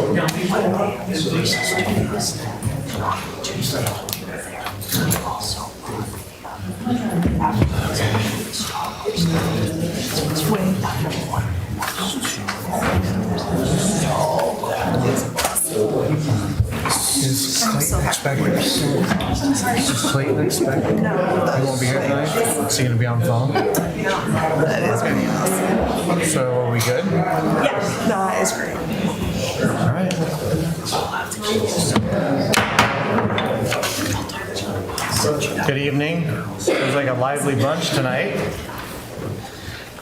Is Clayton expected? Is Clayton expected? He won't be here tonight? Is he gonna be on the phone? That is very awesome. So are we good? Yeah, that is great. All right. Good evening. Seems like a lively bunch tonight.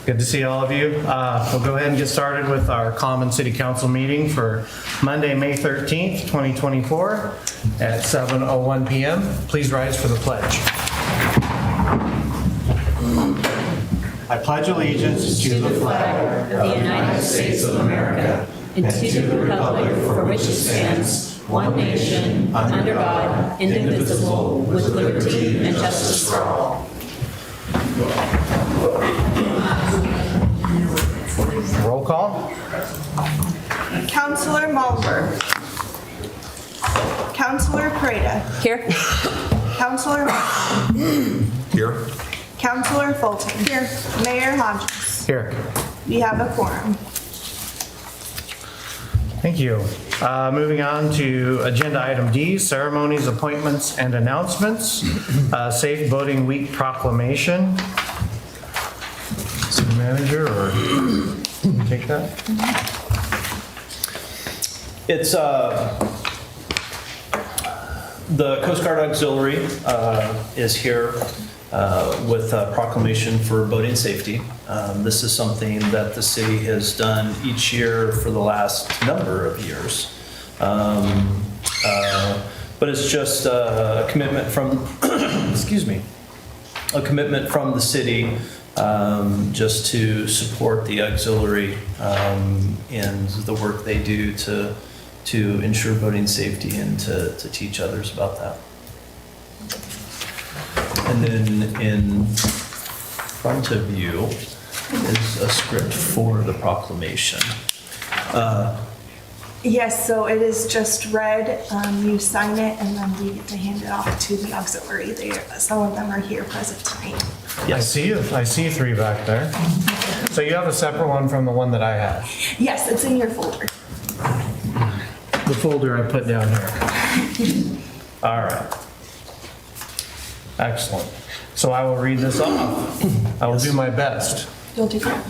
Good to see all of you. We'll go ahead and get started with our common city council meeting for Monday, May 13th, 2024 at 7:01 p.m. Please rise for the pledge. I pledge allegiance to the flag of the United States of America and to the republic for which it stands, one nation, under God, indivisible, with liberty and justice for all. Roll call. Councilor Malmberg. Councilor Prada. Here. Councilor Martin. Here. Councilor Fulton. Here. Mayor Hodges. Here. We have a quorum. Thank you. Moving on to agenda item D, ceremonies, appointments, and announcements. Safe Boating Week proclamation. City manager, or take that? It's the Coast Guard Auxiliary is here with a proclamation for boating safety. This is something that the city has done each year for the last number of years. But it's just a commitment from, excuse me, a commitment from the city just to support the auxiliary and the work they do to ensure boating safety and to teach others about that. And then in front of you is a script for the proclamation. Yes, so it is just read. You sign it and then we get to hand it off to the auxiliary. Some of them are here present tonight. I see you. I see three back there. So you have a separate one from the one that I have. Yes, it's in your folder. The folder I put down here. All right. Excellent. So I will read this off. I will do my best. You'll do that.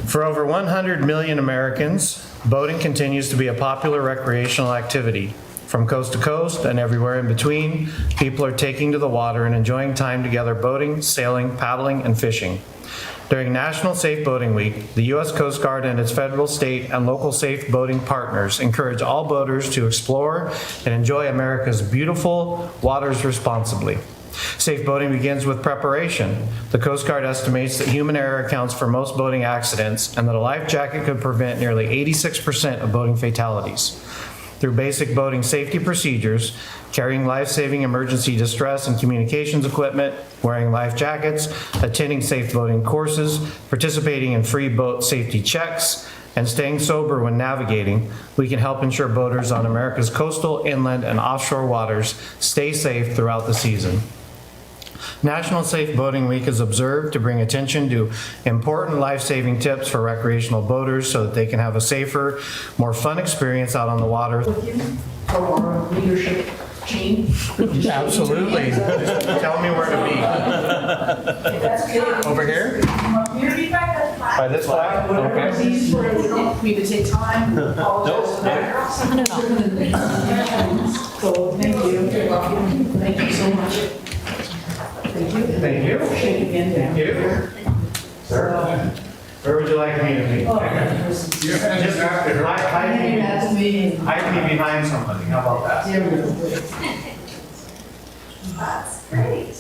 For over 100 million Americans, boating continues to be a popular recreational activity. From coast to coast and everywhere in between, people are taking to the water and enjoying time together boating, sailing, paddling, and fishing. During National Safe Boating Week, the U.S. Coast Guard and its federal, state, and local safe boating partners encourage all boaters to explore and enjoy America's beautiful waters responsibly. Safe boating begins with preparation. The Coast Guard estimates that human error accounts for most boating accidents and that a life jacket could prevent nearly 86% of boating fatalities. Through basic boating safety procedures, carrying life-saving emergency distress and communications equipment, wearing life jackets, attending safe boating courses, participating in free boat safety checks, and staying sober when navigating, we can help ensure boaters on America's coastal, inland, and offshore waters stay safe throughout the season. National Safe Boating Week is observed to bring attention to important life-saving tips for recreational boaters so that they can have a safer, more fun experience out on the water. For our leadership team. Absolutely. Tell me where to be. Over here? By this flag? Okay. These for me to take time. Apologize. So thank you. Thank you so much. Thank you. Thank you. Shake again down. Thank you. Sir, where would you like me to be? Just I can be behind somebody. How about that? That's great.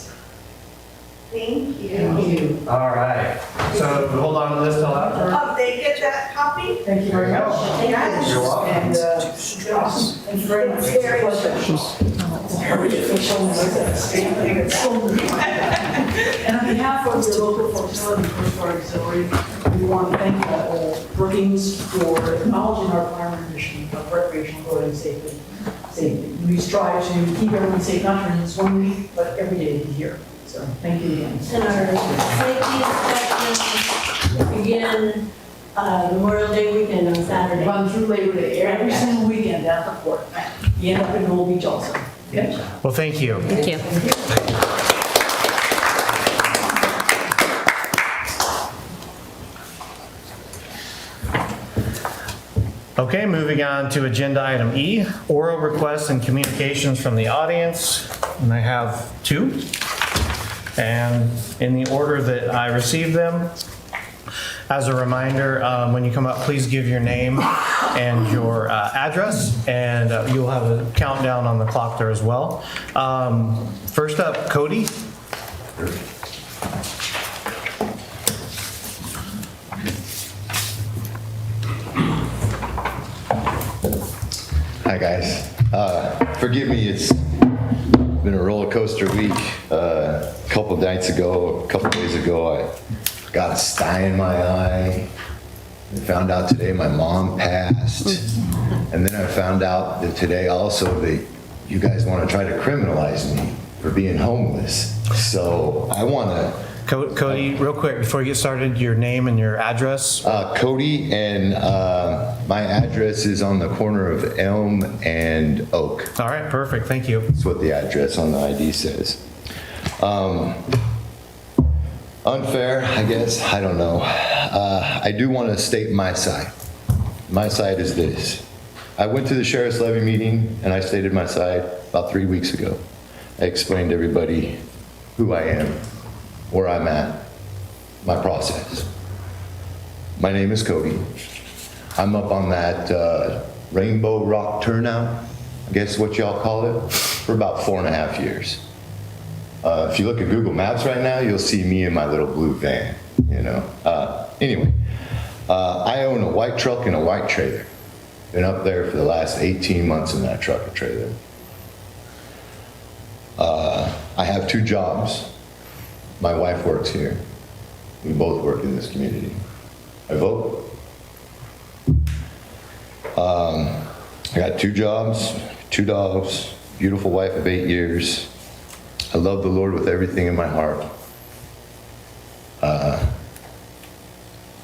Thank you. Thank you. All right. So hold on to this till after. They get that copy? Thank you very much. Yes. You're welcome. And, awesome. Thank you very much. It's very Pleasure. And on behalf of the local facility, Coast Guard Auxiliary, we want to thank Brookings for acknowledging our primary mission of recreational boating safety. We strive to keep everyone safe, not just one week, but every day of the year. So thank you again. And our safety inspections begin Memorial Day weekend on Saturday. Run through Labor Day every single weekend at the port. You end up in Gold Beach also. Okay? Well, thank you. Thank you. Okay, moving on to agenda item E, oral requests and communications from the audience. And I have two. And in the order that I received them, as a reminder, when you come up, please give your name and your address, and you'll have a countdown on the clock there as well. First up, Cody. Hi guys. Forgive me, it's been a roller coaster week. A couple days ago, I got a sty in my eye. I found out today my mom passed. And then I found out that today also that you guys want to try to criminalize me for being homeless. So I want to... Cody, real quick, before you get started, your name and your address. Cody, and my address is on the corner of Elm and Oak. All right, perfect, thank you. That's what the address on the ID says. Unfair, I guess, I don't know. I do want to state my side. My side is this. I went to the sheriff's levy meeting and I stated my side about 3 weeks ago. I explained to everybody who I am, where I'm at, my process. My name is Cody. I'm up on that Rainbow Rock turnout, I guess what y'all call it, for about 4.5 years. If you look at Google Maps right now, you'll see me in my little blue van, you know. Anyway, I own a white truck and a white trailer. Been up there for the last 18 months in that truck and trailer. I have 2 jobs. My wife works here. We both work in this community. I vote. I got 2 jobs, 2 dogs, beautiful wife of 8 years. I love the Lord with everything in my heart.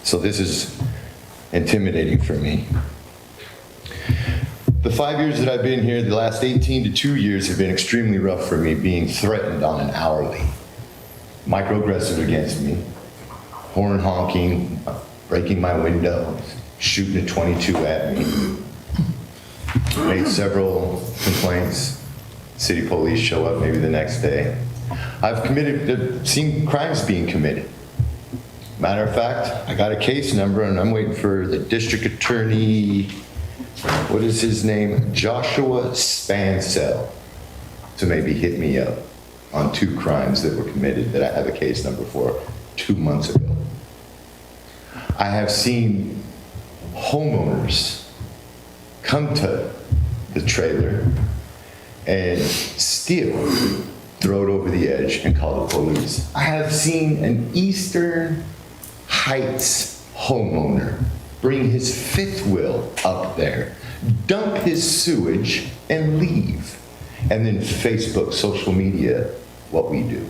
So this is intimidating for me. The 5 years that I've been here, the last 18 to 2 years have been extremely rough for me, being threatened on an hourly. Microaggressive against me, horn honking, breaking my windows, shooting a .22 at me. Made several complaints. City police show up maybe the next day. I've seen crimes being committed. Matter of fact, I got a case number and I'm waiting for the district attorney, what is his name? Joshua Spansell, to maybe hit me up on 2 crimes that were committed that I have a case number for 2 months ago. I have seen homeowners come to the trailer and steal, throw it over the edge and call the police. I have seen an Eastern Heights homeowner bring his 5th wheel up there, dump his sewage and leave. And then Facebook, social media, what we do.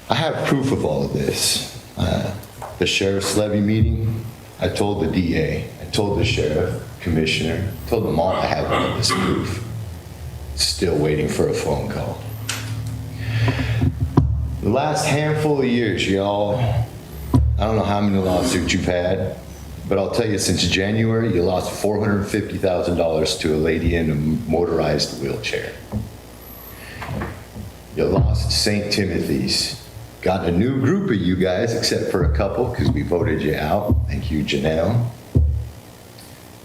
I have proof of all of this. The sheriff's levy meeting, I told the DA, I told the sheriff, commissioner, told them all I have all of this proof. Still waiting for a phone call. The last handful of years, y'all, I don't know how many lawsuits you've had, but I'll tell you, since January, you lost $450,000 to a lady in a motorized wheelchair. You lost St. Timothy's. Got a new group of you guys, except for a couple, because we voted you out. Thank you, Janelle.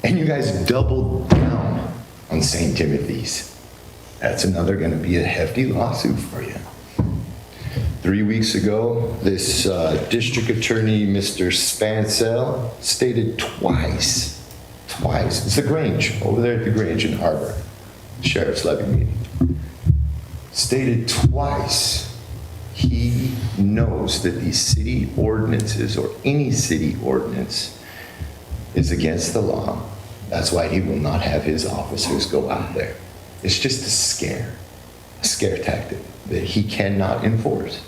And you guys doubled down on St. Timothy's. That's another going to be a hefty lawsuit for you. 3 weeks ago, this district attorney, Mr. Spansell, stated twice, it's the Grange, over there at the Grange in Harbor, sheriff's levy meeting, stated twice He knows that these city ordinances or any city ordinance is against the law. That's why he will not have his officers go out there. It's just a scare tactic that he cannot enforce.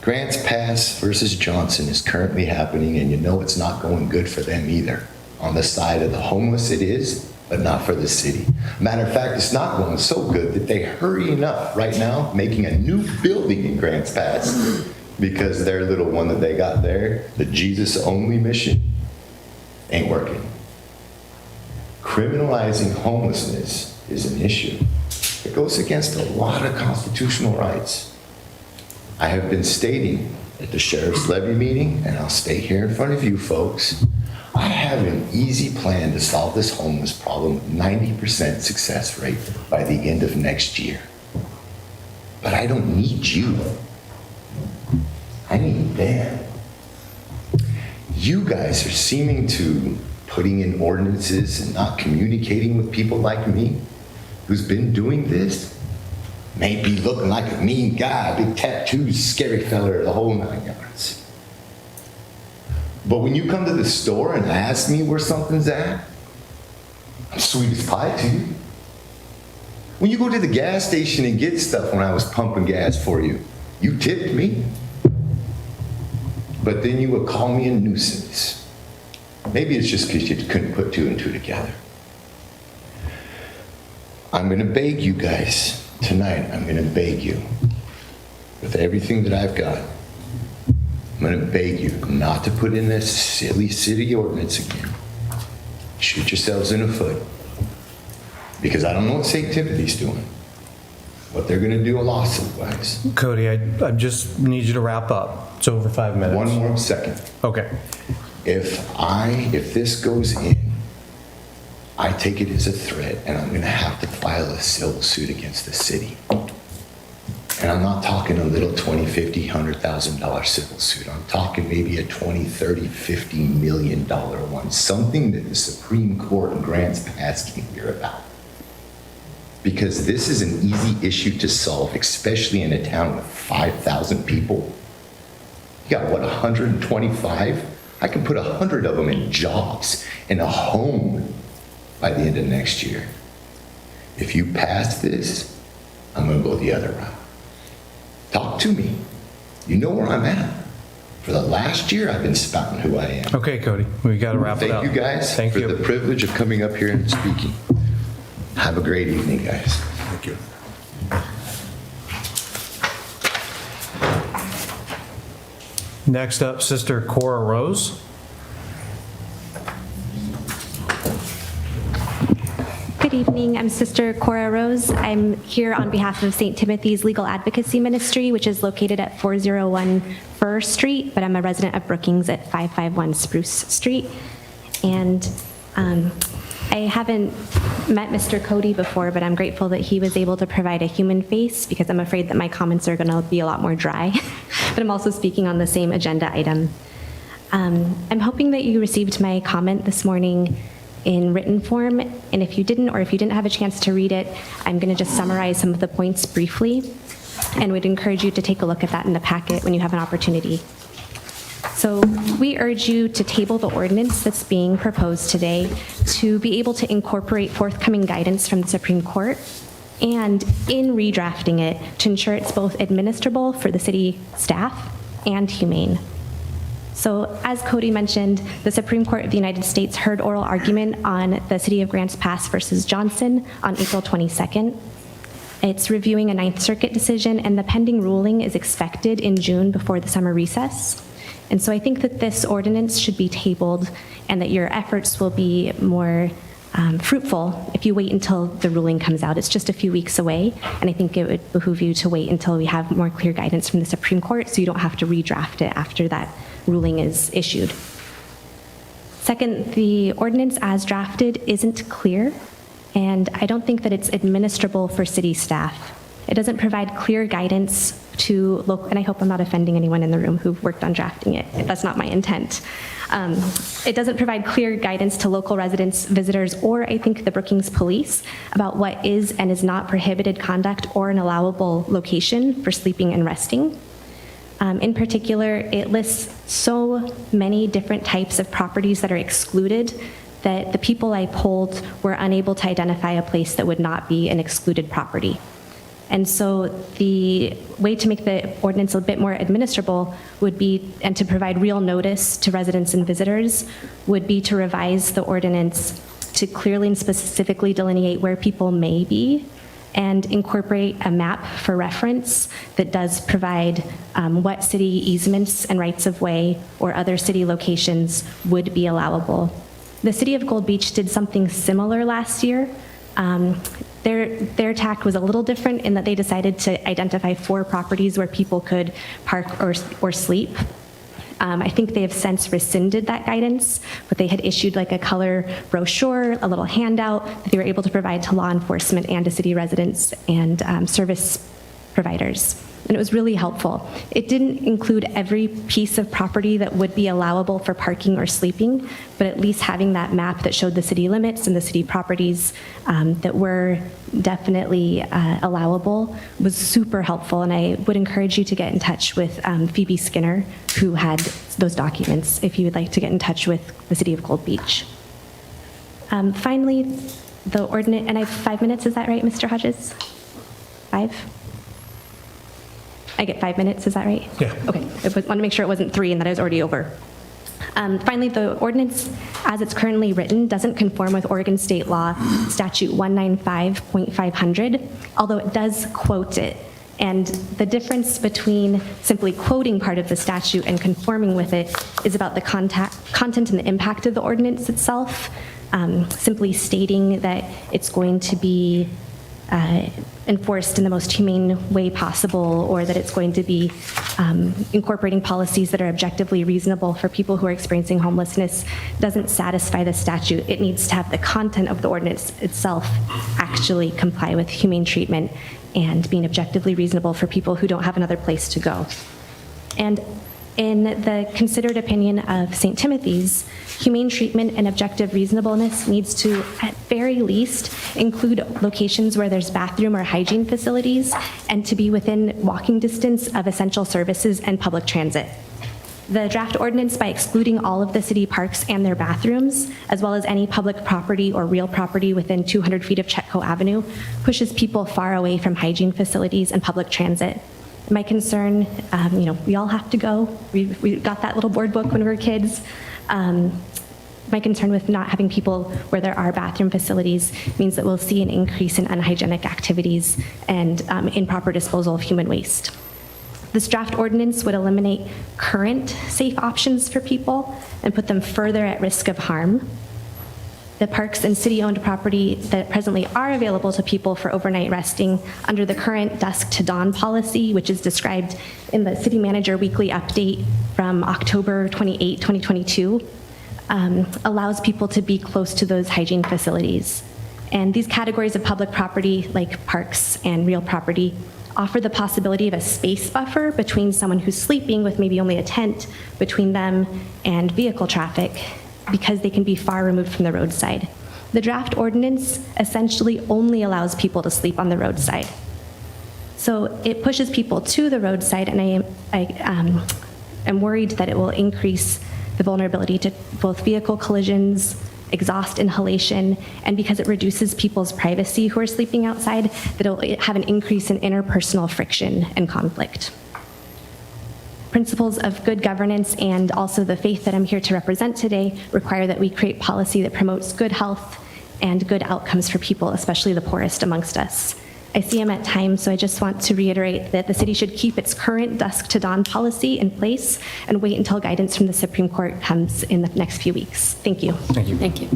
Grants Pass versus Johnson is currently happening, and you know it's not going good for them either. On the side of the homeless it is, but not for the city. Matter of fact, it's not going so good that they're hurrying up right now, making a new building in Grants Pass because their little one that they got there, the Jesus Only mission, ain't working. Criminalizing homelessness is an issue. It goes against a lot of constitutional rights. I have been stating at the sheriff's levy meeting, and I'll state here in front of you folks, I have an easy plan to solve this homeless problem, 90% success rate by the end of next year. But I don't need you. I need them. You guys are seeming to putting in ordinances and not communicating with people like me, who's been doing this. Maybe looking like a mean guy, big tattoos, scary feller, the whole 9 yards. But when you come to the store and ask me where something's at, I'm sweet as pie to you. When you go to the gas station and get stuff when I was pumping gas for you, you tipped me. But then you would call me a nuisance. Maybe it's just because you couldn't put 2 and 2 together. I'm going to beg you guys. Tonight, I'm going to beg you, with everything that I've got, I'm going to beg you not to put in this silly city ordinance again. Shoot yourselves in the foot. Because I don't know what St. Timothy's doing, what they're going to do a lawsuit-wise. Cody, I just need you to wrap up. It's over 5 minutes. One more second. Okay. If this goes in, I take it as a threat, and I'm going to have to file a civil suit against the city. And I'm not talking a little $20, $50, $100,000 civil suit. I'm talking maybe a $20, $30, $50 million one, something that the Supreme Court in Grants Pass can hear about. Because this is an easy issue to solve, especially in a town with 5,000 people. You got, what, 125? I can put 100 of them in jobs, in a home, by the end of next year. If you pass this, I'm going to go the other route. Talk to me. You know where I'm at. For the last year, I've been spouting who I am. Okay, Cody, we got to wrap it up. Thank you guys Thank for you. the privilege of coming up here and speaking. Have a great evening, guys. Thank you. Next up, Sister Cora Rose. Good evening. I'm Sister Cora Rose. I'm here on behalf of St. Timothy's Legal Advocacy Ministry, which is located at 401 Fir Street, but I'm a resident of Brookings at 551 Spruce Street. And I haven't met Mr. Cody before, but I'm grateful that he was able to provide a human face because I'm afraid that my comments are going to be a lot more dry. But I'm also speaking on the same agenda item. I'm hoping that you received my comment this morning in written form, and if you didn't, or if you didn't have a chance to read it, I'm going to just summarize some of the points briefly, and would encourage you to take a look at that in the packet when you have an opportunity. So we urge you to table the ordinance that's being proposed today to be able to incorporate forthcoming guidance from the Supreme Court, and in redrafting it, to ensure it's both administrable for the city staff and humane. So as Cody mentioned, the Supreme Court of the United States heard oral argument on the City of Grants Pass versus Johnson on April 22nd. It's reviewing a Ninth Circuit decision, and the pending ruling is expected in June before the summer recess. And so I think that this ordinance should be tabled, and that your efforts will be more fruitful if you wait until the ruling comes out. It's just a few weeks away, and I think it would behoove you to wait until we have more clear guidance from the Supreme Court so you don't have to redraft it after that ruling is issued. Second, the ordinance as drafted isn't clear, and I don't think that it's administrable for city staff. It doesn't provide clear guidance to local, and I hope I'm not offending anyone in the room who worked on drafting it. That's not my intent. It doesn't provide clear guidance to local residents, visitors, or I think the Brookings Police about what is and is not prohibited conduct or an allowable location for sleeping and resting. In particular, it lists so many different types of properties that are excluded that the people I polled were unable to identify a place that would not be an excluded property. And so the way to make the ordinance a bit more administrable would be, and to provide real notice to residents and visitors, would be to revise the ordinance to clearly and specifically delineate where people may be and incorporate a map for reference that does provide what city easements and rights of way or other city locations would be allowable. The city of Gold Beach did something similar last year. Their tack was a little different in that they decided to identify 4 properties where people could park or sleep. I think they have since rescinded that guidance, but they had issued like a color brochure, a little handout that they were able to provide to law enforcement and to city residents and service providers. And it was really helpful. It didn't include every piece of property that would be allowable for parking or sleeping, but at least having that map that showed the city limits and the city properties that were definitely allowable was super helpful. And I would encourage you to get in touch with Phoebe Skinner, who had those documents, if you would like to get in touch with the city of Gold Beach. Finally, the ordinance, and I have 5 minutes, is that right, Mr. Hodges? 5? I get 5 minutes, is that right? Yeah. Okay, I want to make sure it wasn't 3 and that I was already over. Finally, the ordinance, as it's currently written, doesn't conform with Oregon State Law Statute 195.500, although it does quote it. And the difference between simply quoting part of the statute and conforming with it is about the content and the impact of the ordinance itself. Simply stating that it's going to be enforced in the most humane way possible, or that it's going to be incorporating policies that are objectively reasonable for people who are experiencing homelessness doesn't satisfy the statute. It needs to have the content of the ordinance itself actually comply with humane treatment and being objectively reasonable for people who don't have another place to go. And in the considered opinion of St. Timothy's, humane treatment and objective reasonableness needs to, at very least, include locations where there's bathroom or hygiene facilities and to be within walking distance of essential services and public transit. The draft ordinance, by excluding all of the city parks and their bathrooms, as well as any public property or real property within 200 feet of Chetco Avenue, pushes people far away from hygiene facilities and public transit. My concern, we all have to go. We got that little board book when we were kids. My concern with not having people where there are bathroom facilities means that we'll see an increase in unhygienic activities and improper disposal of human waste. This draft ordinance would eliminate current safe options for people and put them further at risk of harm. The parks and city-owned property that presently are available to people for overnight resting under the current dusk to dawn policy, which is described in the city manager weekly update from October 28, 2022, allows people to be close to those hygiene facilities. And these categories of public property, like parks and real property, offer the possibility of a space buffer between someone who's sleeping with maybe only a tent between them and vehicle traffic, because they can be far removed from the roadside. The draft ordinance essentially only allows people to sleep on the roadside. So it pushes people to the roadside, and I am worried that it will increase the vulnerability to both vehicle collisions, exhaust inhalation, and because it reduces people's privacy who are sleeping outside, that it will have an increase in interpersonal friction and conflict. Principles of good governance and also the faith that I'm here to represent today require that we create policy that promotes good health and good outcomes for people, especially the poorest amongst us. I see I'm at time, so I just want to reiterate that the city should keep its current dusk to dawn policy in place and wait until guidance from the Supreme Court comes in the next few weeks. Thank you. Thank you. Thank you.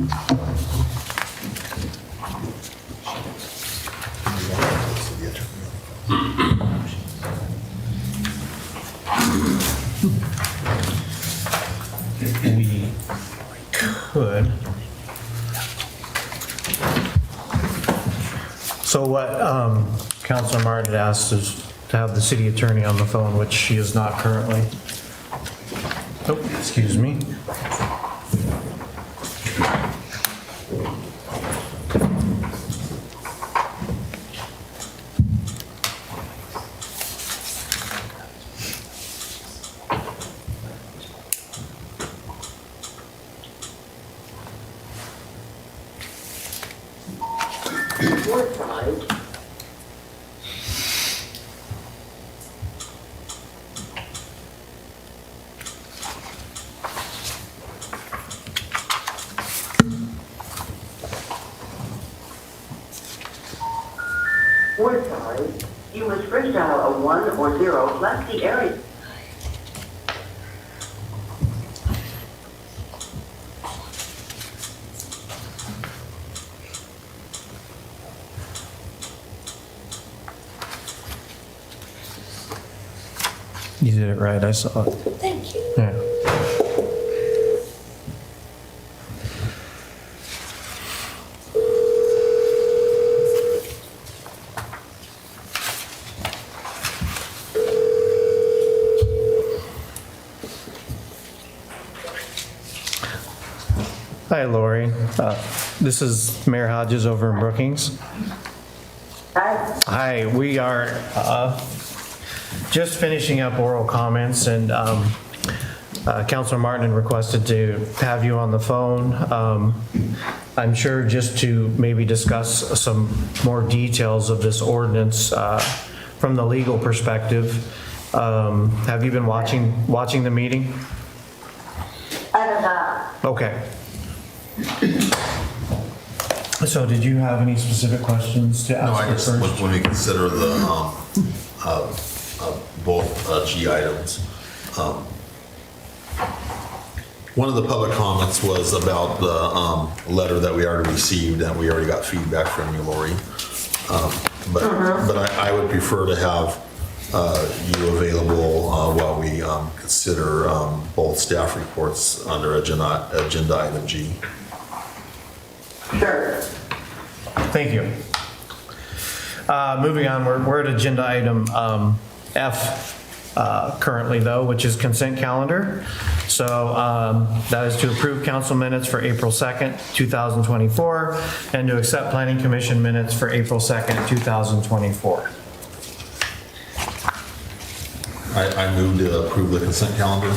We could. So what Councilor Martin asked is to have the city attorney on the phone, which she is not currently. Oh, excuse me. Word size, you must first dial a 1 or 0 plus the area. You did it right, I saw it. Thank you. Yeah. Hi, Lori. This is Mayor Hodges over in Brookings. Hi, we are just finishing up oral comments, and Councilor Martin requested to have you on the phone. I'm sure just to maybe discuss some more details of this ordinance from the legal perspective. Have you been watching the meeting? I don't know. Okay. So did you have any specific questions to No, ask I her just, first? when we consider the, both G items, one of the public comments was about the letter that we already received, and we already got feedback from you, Lori. But I would prefer to have you available while we consider both staff reports under agenda item G. Sure. Thank you. Moving on, we're at agenda item F currently though, which is consent calendar. So that is to approve council minutes for April 2nd, 2024, and to accept planning commission minutes for April 2nd, 2024. I move to approve the consent calendar.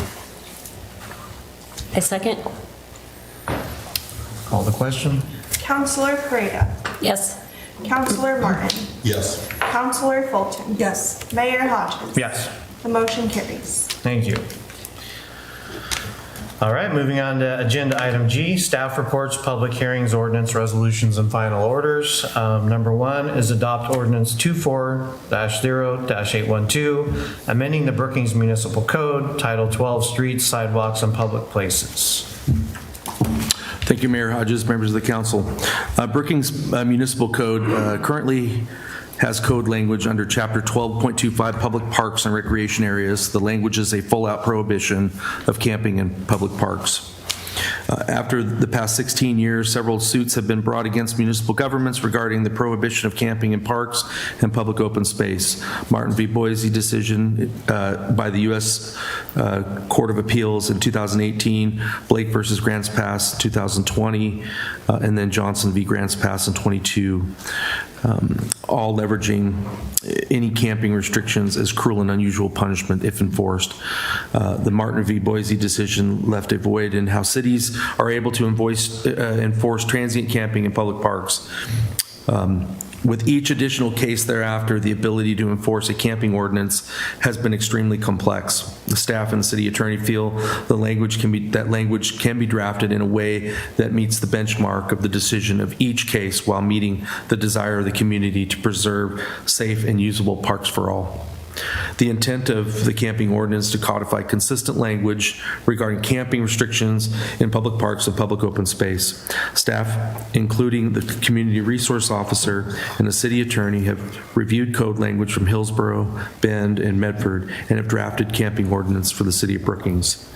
A second? Call the question. Counselor Correa. Yes. Counselor Martin. Yes. Counselor Fulton. Yes. Mayor Hodges. Yes. The motion carries. Thank you. All right, moving on to agenda item G, staff reports, public hearings, ordinance, resolutions, and final orders. Number one is adopt ordinance 24-0-812, amending the Brookings Municipal Code, Title 12, Streets, Sidewalks, and Public Places. Thank you, Mayor Hodges, members of the council. Brookings Municipal Code currently has code language under Chapter 12.25 Public Parks and Recreation Areas. The language is a full-out prohibition of camping in public parks. After the past 16 years, several suits have been brought against municipal governments regarding the prohibition of camping in parks and public open space. Martin v. Boise decision by the U.S. Court of Appeals in 2018, Blake versus Grants Pass 2020, and then Johnson v. Grants Pass in 22. All leveraging any camping restrictions as cruel and unusual punishment if enforced. The Martin v. Boise decision left a void in how cities are able to enforce transient camping in public parks. With each additional case thereafter, the ability to enforce a camping ordinance has been extremely complex. The staff and the city attorney feel that language can be drafted in a way that meets the benchmark of the decision of each case while meeting the desire of the community to preserve safe and usable parks for all. The intent of the camping ordinance to codify consistent language regarding camping restrictions in public parks and public open space. Staff, including the community resource officer and the city attorney, have reviewed code language from Hillsborough, Bend, and Medford and have drafted camping ordinance for the city of Brookings.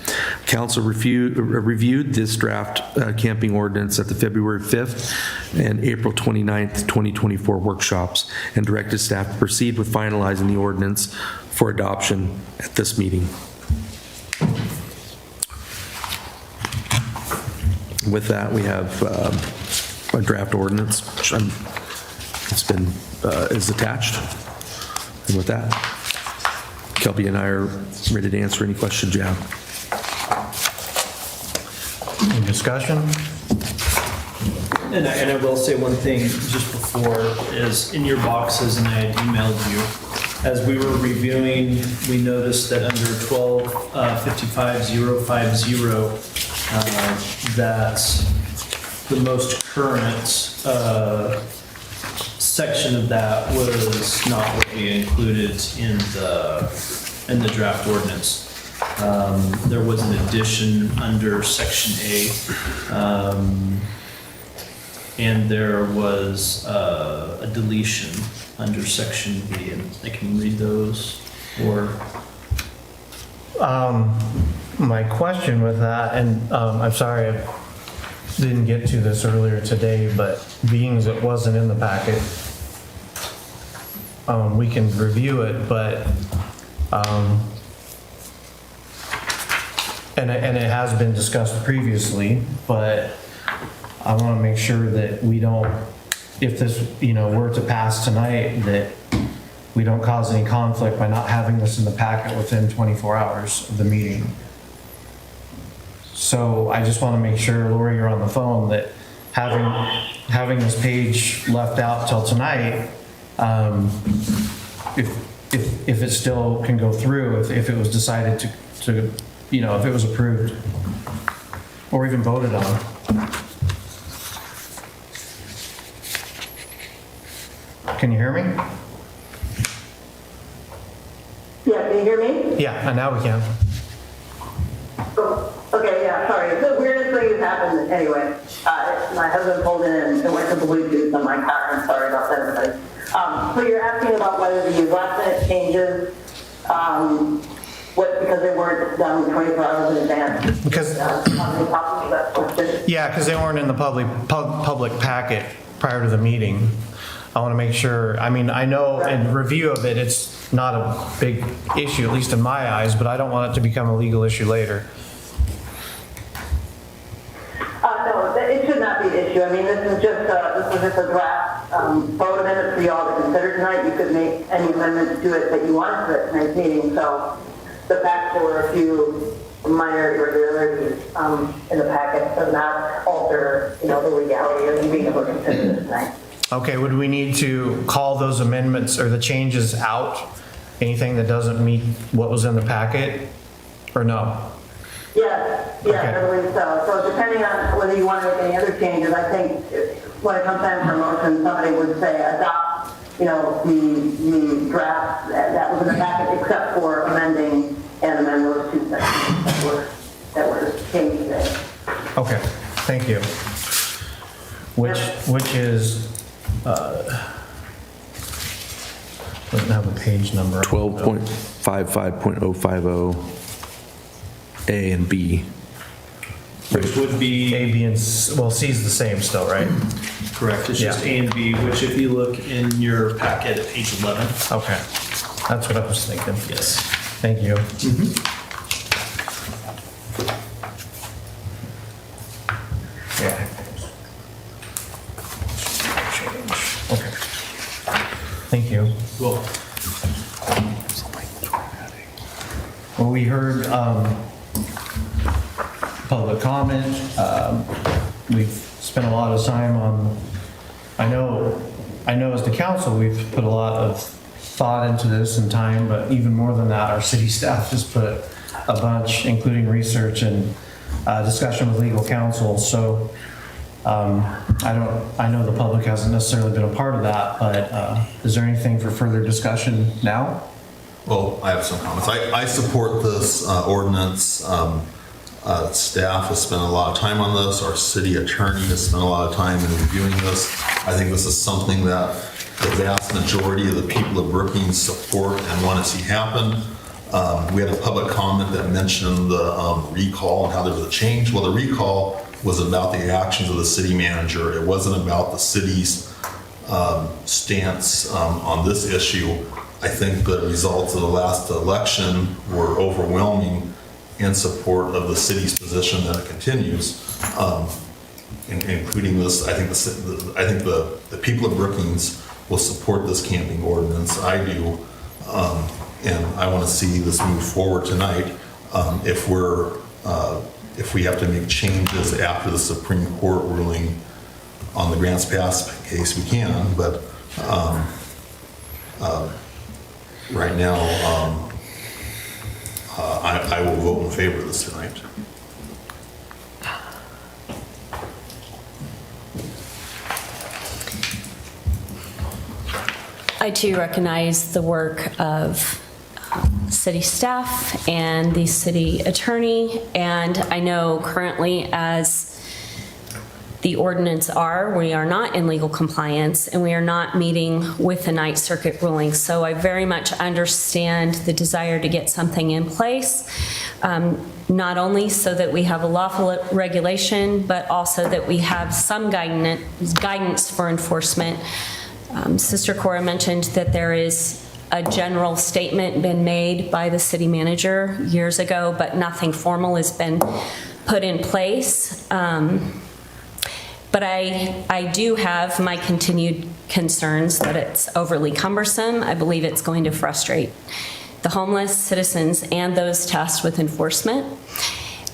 Council reviewed this draft camping ordinance at the February 5th and April 29th, 2024 workshops and directed staff to proceed with finalizing the ordinance ordinance for adoption at this meeting. With that, we have a draft ordinance, which is attached. And with that, Kelby and I are ready to answer any questions you have. Any discussion? And I will say one thing just before is in your boxes, and I had emailed you, as we were reviewing, we noticed that under 1255.050, that the most current section of that was not what we included in the draft ordinance. There was an addition under section A, and there was a deletion under section B, and I can read those, or... My question with that, and I'm sorry I didn't get to this earlier today, but being as it wasn't in the packet, we can review it, but, and it has been discussed previously, but I want to make sure that we don't, if this, were to pass tonight, that we don't cause any conflict by not having this in the packet within 24 hours of the meeting. So I just want to make sure, Lori, you're on the phone, that having this page left out till tonight, if it still can go through, if it was decided to if it was approved or even voted on. Can you hear me? Yeah, can you hear me? Yeah, and now we can. Oh, okay, yeah, sorry. The weirdest thing has happened anyway. My husband pulled in and went to Bluetooth on my car. I'm sorry about that, everybody. So you're asking about whether the last minute changes, because they weren't done 24 hours in advance? Because they weren't in the public packet prior to the meeting. I want to make sure, I know in review of it, it's not a big issue, at least in my eyes, but I don't want it to become a legal issue later. No, it should not be an issue. This is just a draft vote amendment for you all to consider tonight. You could make any amendments to it that you wanted for tonight's meeting. So the fact there were a few minor irregularities in the packet does not alter, the legality of you being able to consider this tonight. Okay, would we need to call those amendments or the changes out? Anything that doesn't meet what was in the packet, or no? Yes, Okay. I believe so. So depending on whether you want to make any other changes, I think when it comes time for motion, somebody would say adopt, the draft that was in the packet, except for amending and amend those two sections that were changed today. Okay, thank you. Which is, doesn't have a page number. 12.55.050 A and B. Which would be... A, B, and C is the same still, right? Correct, it's just A and B, which if you look in your packet at page 11. Okay, that's what I was thinking. Yes. Thank you. Yeah. Okay. Thank you. Well, Well, we heard public comment. We've spent a lot of time on, I know as the council, we've put a lot of thought into this and time, but even more than that, our city staff just put a bunch, including research and discussion with legal counsel. So I know the public hasn't necessarily been a part of that, but is there anything for further discussion now? Well, I have some comments. I support this ordinance. Staff has spent a lot of time on this. Our city attorney has spent a lot of time in reviewing this. I think this is something that the vast majority of the people of Brookings support and want to see happen. We had a public comment that mentioned the recall and how there was a change. Well, the recall was about the actions of the city manager. It wasn't about the city's stance on this issue. I think the results of the last election were overwhelming in support of the city's position that it continues, including this. I think the people of Brookings will support this camping ordinance. I do, and I want to see this move forward tonight. If we have to make changes after the Supreme Court ruling on the Grants Pass case, we can. But right now, I will vote in favor of this tonight. I too recognize the work of city staff and the city attorney, and I know currently as the ordinance are, we are not in legal compliance and we are not meeting with the Ninth Circuit ruling. So I very much understand the desire to get something in place, not only so that we have a lawful regulation, but also that we have some guidance for enforcement. Sister Cora mentioned that there is a general statement been made by the city manager years ago, but nothing formal has been put in place. But I do have my continued concerns that it's overly cumbersome. I believe it's going to frustrate the homeless citizens and those tasked with enforcement.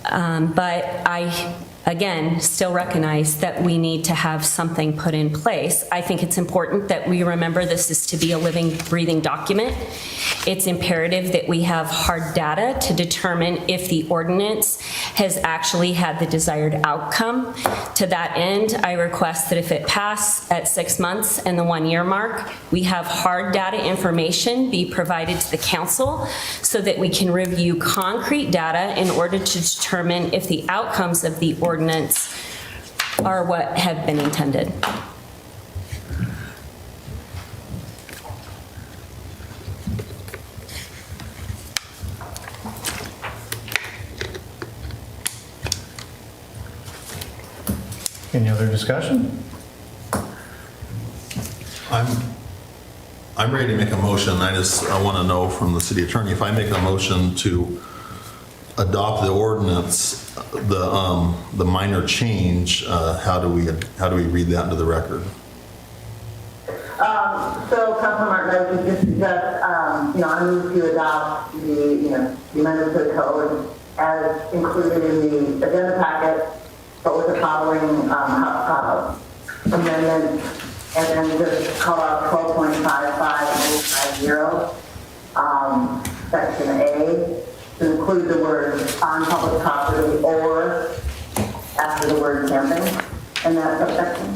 But I, again, still recognize that we need to have something put in place. I think it's important that we remember this is to be a living, breathing document. It's imperative that we have hard data to determine if the ordinance has actually had the desired outcome. To that end, I request that if it passes at 6 months and the 1 year mark, we have hard data information be provided to the council so that we can review concrete data in order to determine if the outcomes of the ordinance are what have been intended. Any other discussion? I'm ready to make a motion. I want to know from the city attorney, if I make a motion to adopt the ordinance, the minor change, how do we read that into the record? So, Councilman Martin, I would just suggest, I move to adopt the amendment to the code as included in the agenda packet, but with the following amendment, and then just call out 12.55050, section A, to include the word on public property or after the word camping in that subsection.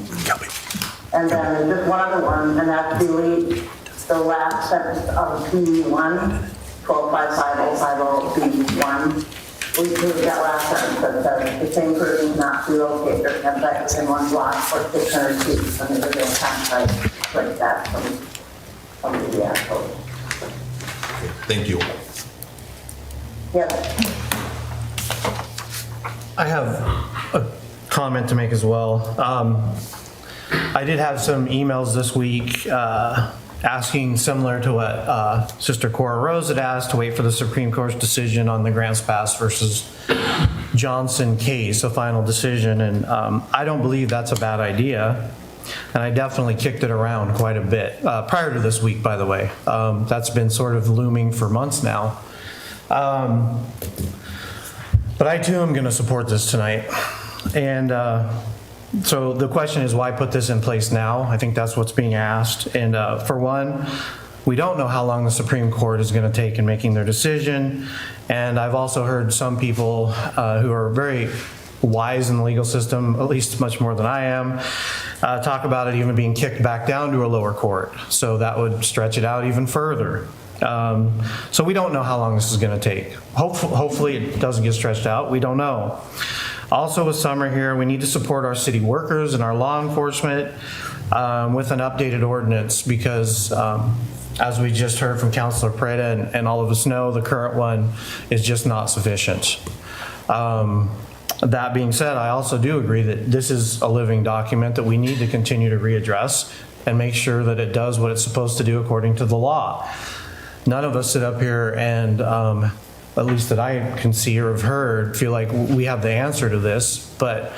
And then just one other one, and that's delete the last sentence of B1, 12.55050B1. We moved that last sentence that says the same person cannot relocate their campsite within one block or 600 feet from the original campsite, like that from the code. Thank you. Yes. I have a comment to make as well. I did have some emails this week asking, similar to what Sister Cora Rose had asked, to wait for the Supreme Court's decision on the Grants Pass versus Johnson case, a final decision. And I don't believe that's a bad idea. And I definitely kicked it around quite a bit prior to this week, by the way. That's been sort of looming for months now. But I too am going to support this tonight. And so the question is, why put this in place now? I think that's what's being asked. And for one, we don't know how long the Supreme Court is going to take in making their decision. And I've also heard some people who are very wise in the legal system, at least much more than I am, talk about it even being kicked back down to a lower court. So that would stretch it out even further. So we don't know how long this is going to take. Hopefully it doesn't get stretched out. We don't know. Also with summer here, we need to support our city workers and our law enforcement with an updated ordinance because as we just heard from Councilor Preda and all of us know, the current one is just not sufficient. That being said, I also do agree that this is a living document that we need to continue to readdress and make sure that it does what it's supposed to do according to the law. none of us sit up here and, at least that I can see or have heard, feel like we have the answer to this, but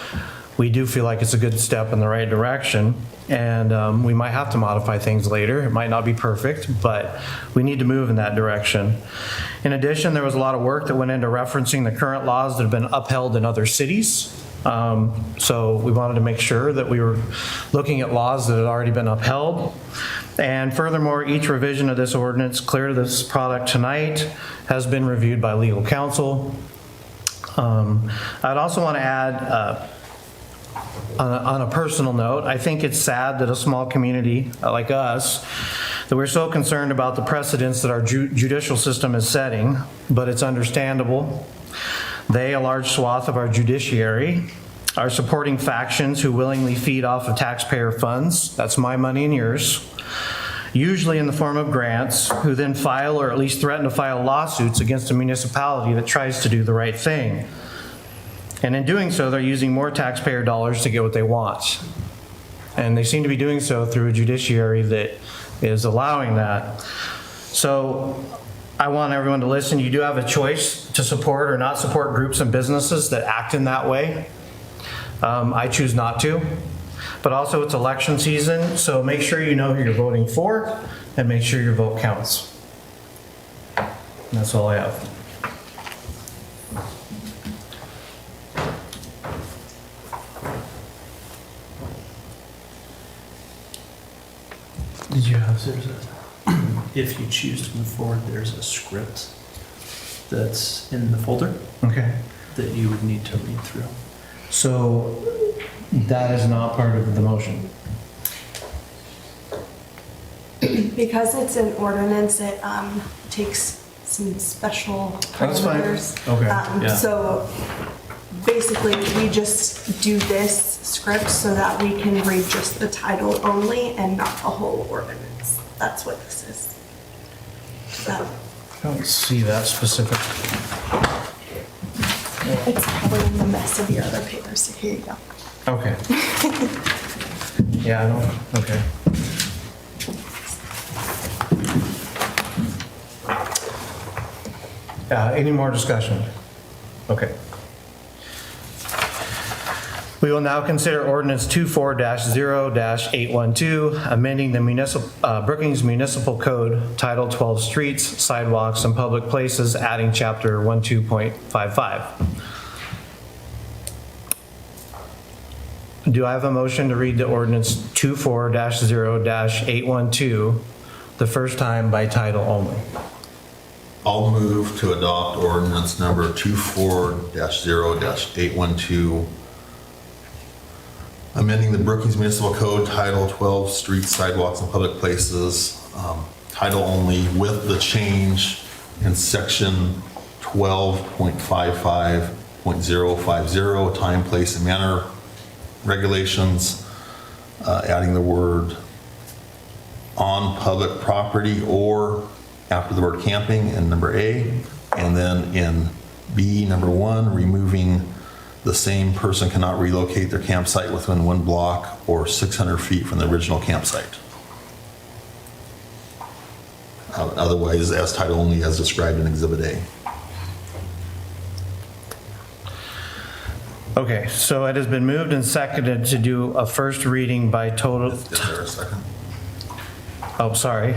we do feel like it's a good step in the right direction. And we might have to modify things later. It might not be perfect, but we need to move in that direction. In addition, there was a lot of work that went into referencing the current laws that have been upheld in other cities. So we wanted to make sure that we were looking at laws that had already been upheld. And furthermore, each revision of this ordinance clear to this product tonight has been reviewed by legal counsel. I'd also want to add, on a personal note, I think it's sad that a small community like us, that we're so concerned about the precedents that our judicial system is setting, but it's understandable. They, a large swath of our judiciary, are supporting factions who willingly feed off of taxpayer funds. That's my money and yours. Usually in the form of grants, who then file or at least threaten to file lawsuits against a municipality that tries to do the right thing. And in doing so, they're using more taxpayer dollars to get what they want. And they seem to be doing so through a judiciary that is allowing that. So I want everyone to listen. You do have a choice to support or not support groups and businesses that act in that way. I choose not to. But also it's election season, so make sure you know who you're voting for and make sure your vote counts. And that's all I have. Did you have? If you choose to move forward, there's a script that's in the folder Okay. that you would need to read through. So that is not part of the motion. Because it's an ordinance, it takes some special That's fine. parameters. Okay. Yeah. So basically, we just do this script so that we can read just the title only and not the whole ordinance. That's what this is. So I don't see that specific. it's probably in the mess of your other papers, so here you go. Okay. Yeah, I don't, okay. Any more discussion? Okay. We will now consider ordinance 24-0-812, amending the Brookings Municipal Code, Title 12 Streets, Sidewalks, and Public Places, adding Chapter 12.55. Do I have a motion to read the ordinance 24-0-812 the first time by title only? I'll move to adopt ordinance number 24-0-812, amending the Brookings Municipal Code, Title 12, Streets, Sidewalks, and Public Places, title only, with the change in section 12.55.050, time, place, and manner regulations, adding the word on public property or after the word camping in number A, and then in B, number 1, removing the same person cannot relocate their campsite within 1 block or 600 feet from the original campsite. Otherwise, as title only as described in Exhibit A. Okay, so it has been moved and seconded to do a first reading by total. Is there a second? Oh, sorry.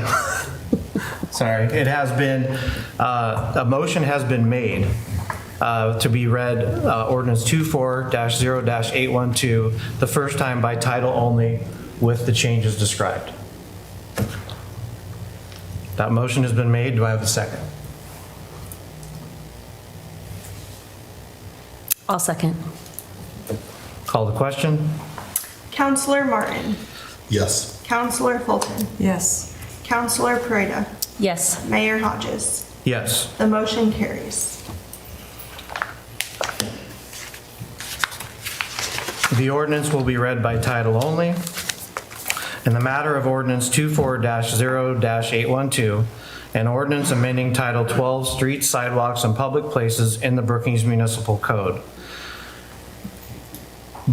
Sorry. It has been, a motion has been made to be read, ordinance 24-0-812, the first time by title only with the changes described. That motion has been made. Do I have a second? I'll second. Call the question. Counselor Martin, Yes. Counselor Fulton, Yes. Counselor Pereira, Yes. Mayor Hodges. Yes. The motion carries. The ordinance will be read by title only. In the matter of ordinance 24-0-812, an ordinance amending Title 12 Streets, Sidewalks, and Public Places in the Brookings Municipal Code.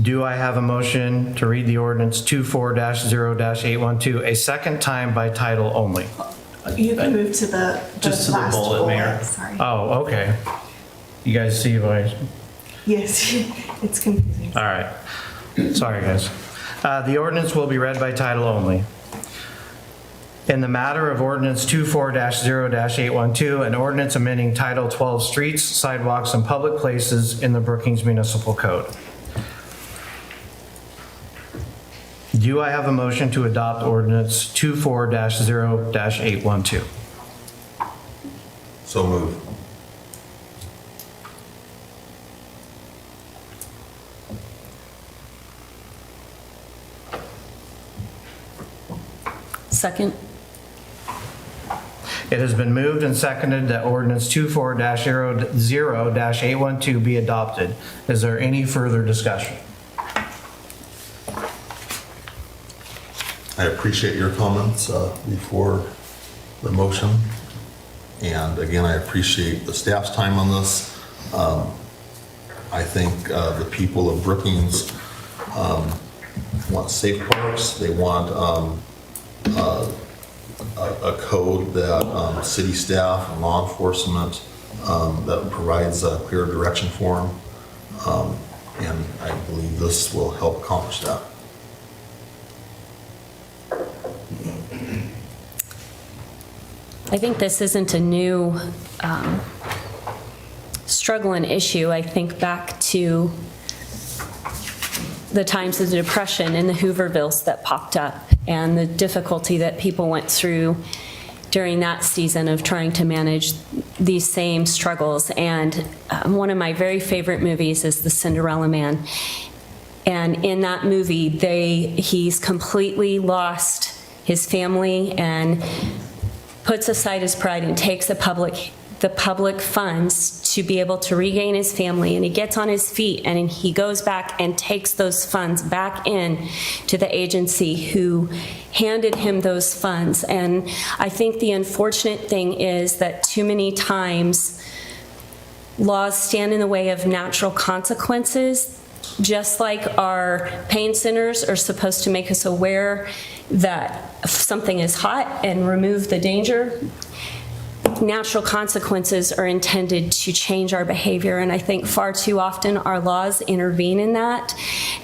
Do I have a motion to read the ordinance 24-0-812 a second time by title only? You can move to the Just to the last bullet, Mayor. Sorry. Oh, okay. You guys see why? Yes, it's confusing. All right. Sorry, guys. The ordinance will be read by title only. In the matter of ordinance 24-0-812, an ordinance amending Title 12 Streets, Sidewalks, and Public Places in the Brookings Municipal Code. Do I have a motion to adopt ordinance 24-0-812? So move. Second? It has been moved and seconded that ordinance 24-0-812 be adopted. Is there any further discussion? I appreciate your comments before the motion. And again, I appreciate the staff's time on this. I think the people of Brookings want safe parks. They want a code that city staff and law enforcement that provides a clear direction for them. And I believe this will help accomplish that. I think this isn't a new struggle and issue. I think back to the times of the Depression and the Hoovervilles that popped up and the difficulty that people went through during that season of trying to manage these same struggles. And one of my very favorite movies is The Cinderella Man. And in that movie, he's completely lost his family and puts aside his pride and takes the public funds to be able to regain his family. And he gets on his feet and he goes back and takes those funds back in to the agency who handed him those funds. And I think the unfortunate thing is that too many times laws stand in the way of natural consequences. Just like our pain centers are supposed to make us aware that something is hot and remove the danger, natural consequences are intended to change our behavior. And I think far too often our laws intervene in that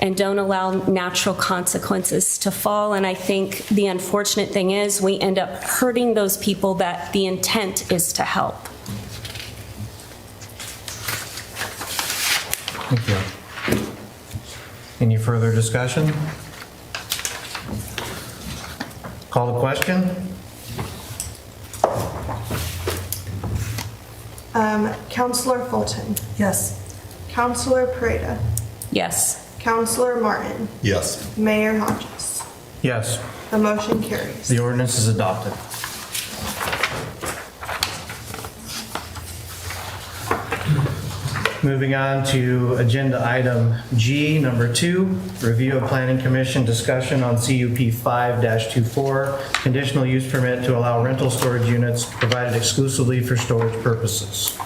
and don't allow natural consequences to fall. And I think the unfortunate thing is we end up hurting those people that the intent is to help. Thank you. Any further discussion? Call the question? Counselor Fulton, Yes. Counselor Pareda, Yes. Counselor Martin, Yes. Mayor Hodges. Yes, The motion carries. the ordinance is adopted. Moving on to agenda item G, number 2, review of Planning Commission discussion on CUP 5-24, conditional use permit to allow rental storage units provided exclusively for storage purposes.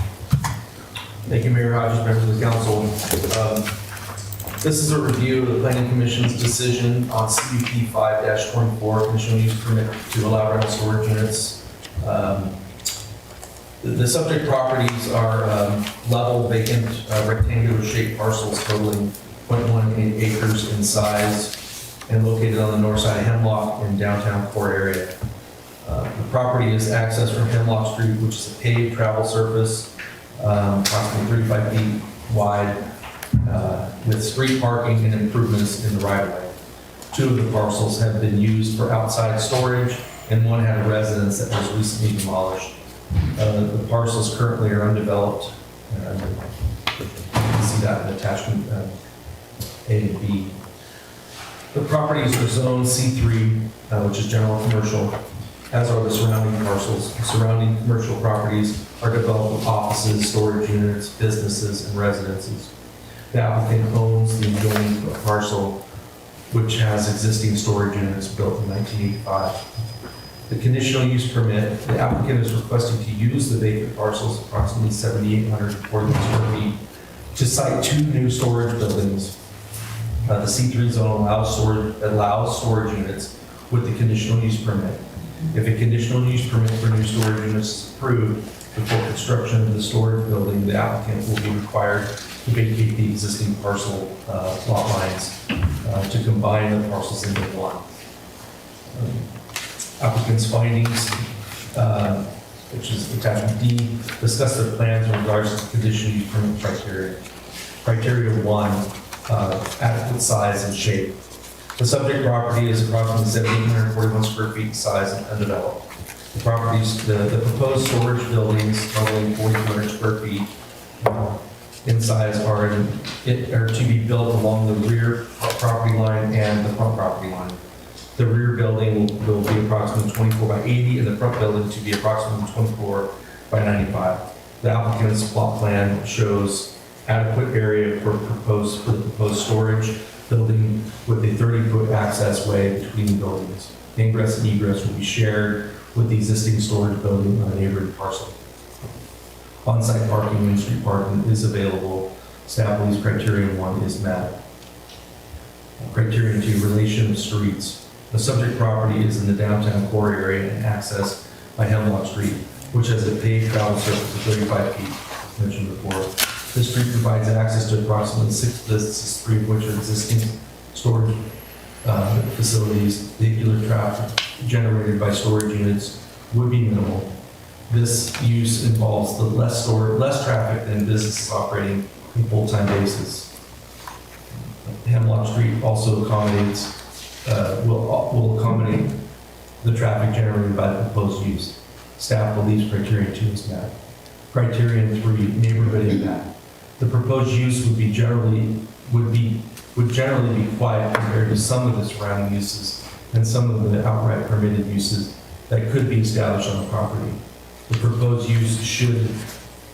Thank you, Mayor Hodges, members of the council. This is a review of the Planning Commission's decision on CUP 5-24, conditional use permit to allow rental storage units. The subject properties are level, vacant, rectangular-shaped parcels totaling 0.18 acres in size and located on the north side of Hemlock in downtown core area. The property is accessed from Hemlock Street, which is a paved travel surface, approximately 35 feet wide, with street parking and improvements in the right-of-way. 2 of the parcels have been used for outside storage, and 1 had a residence that was recently demolished. The parcels currently are undeveloped. You can see that in attachment A and B. The properties are zoned C3, which is general commercial, as are the surrounding parcels. The surrounding commercial properties are developed with offices, storage units, businesses, and residences. The applicant owns the adjoining parcel, which has existing storage units built in 1985. The conditional use permit, the applicant is requesting to use the vacant parcels, approximately 7,840 square feet, to site 2 new storage buildings. The C3 zone allows storage units with the conditional use permit. If a conditional use permit for new storage units is approved before construction of the storage building, the applicant will be required to vacate the existing parcel lot lines to combine the parcels into one. Applicant's findings, which is attachment D, discuss their plans in regards to conditional use permit criteria. Criteria 1, adequate size and shape. The subject property is approximately 1,741 square feet in size and undeveloped. The proposed storage buildings totaling 4,200 square feet in size are to be built along the rear property line and the front property line. The rear building will be approximately 24 by 80 and the front building to be approximately 24 by 95. The applicant's plot plan shows adequate area for the proposed storage building with a 30-foot access way between the buildings. Ingress and egress will be shared with the existing storage building on a neighboring parcel. On-site parking and street parking is available. Staff believes criterion 1 is met. Criterion 2, relation of streets. The subject property is in the downtown core area and accessed by Hemlock Street, which has a paved travel surface of 35 feet, mentioned before. This street provides access to approximately 6 businesses, 3 of which are existing storage facilities. Vehicular traffic generated by storage units would be minimal. This use involves less traffic than businesses operating on a full-time basis. Hemlock Street also will accommodate the traffic generated by the proposed use. Staff believes criterion 2 is met. Criterion 3, neighborhood impact. The proposed use would generally be quiet compared to some of the surrounding uses and some of the outright permitted uses that could be established on the property. The proposed use should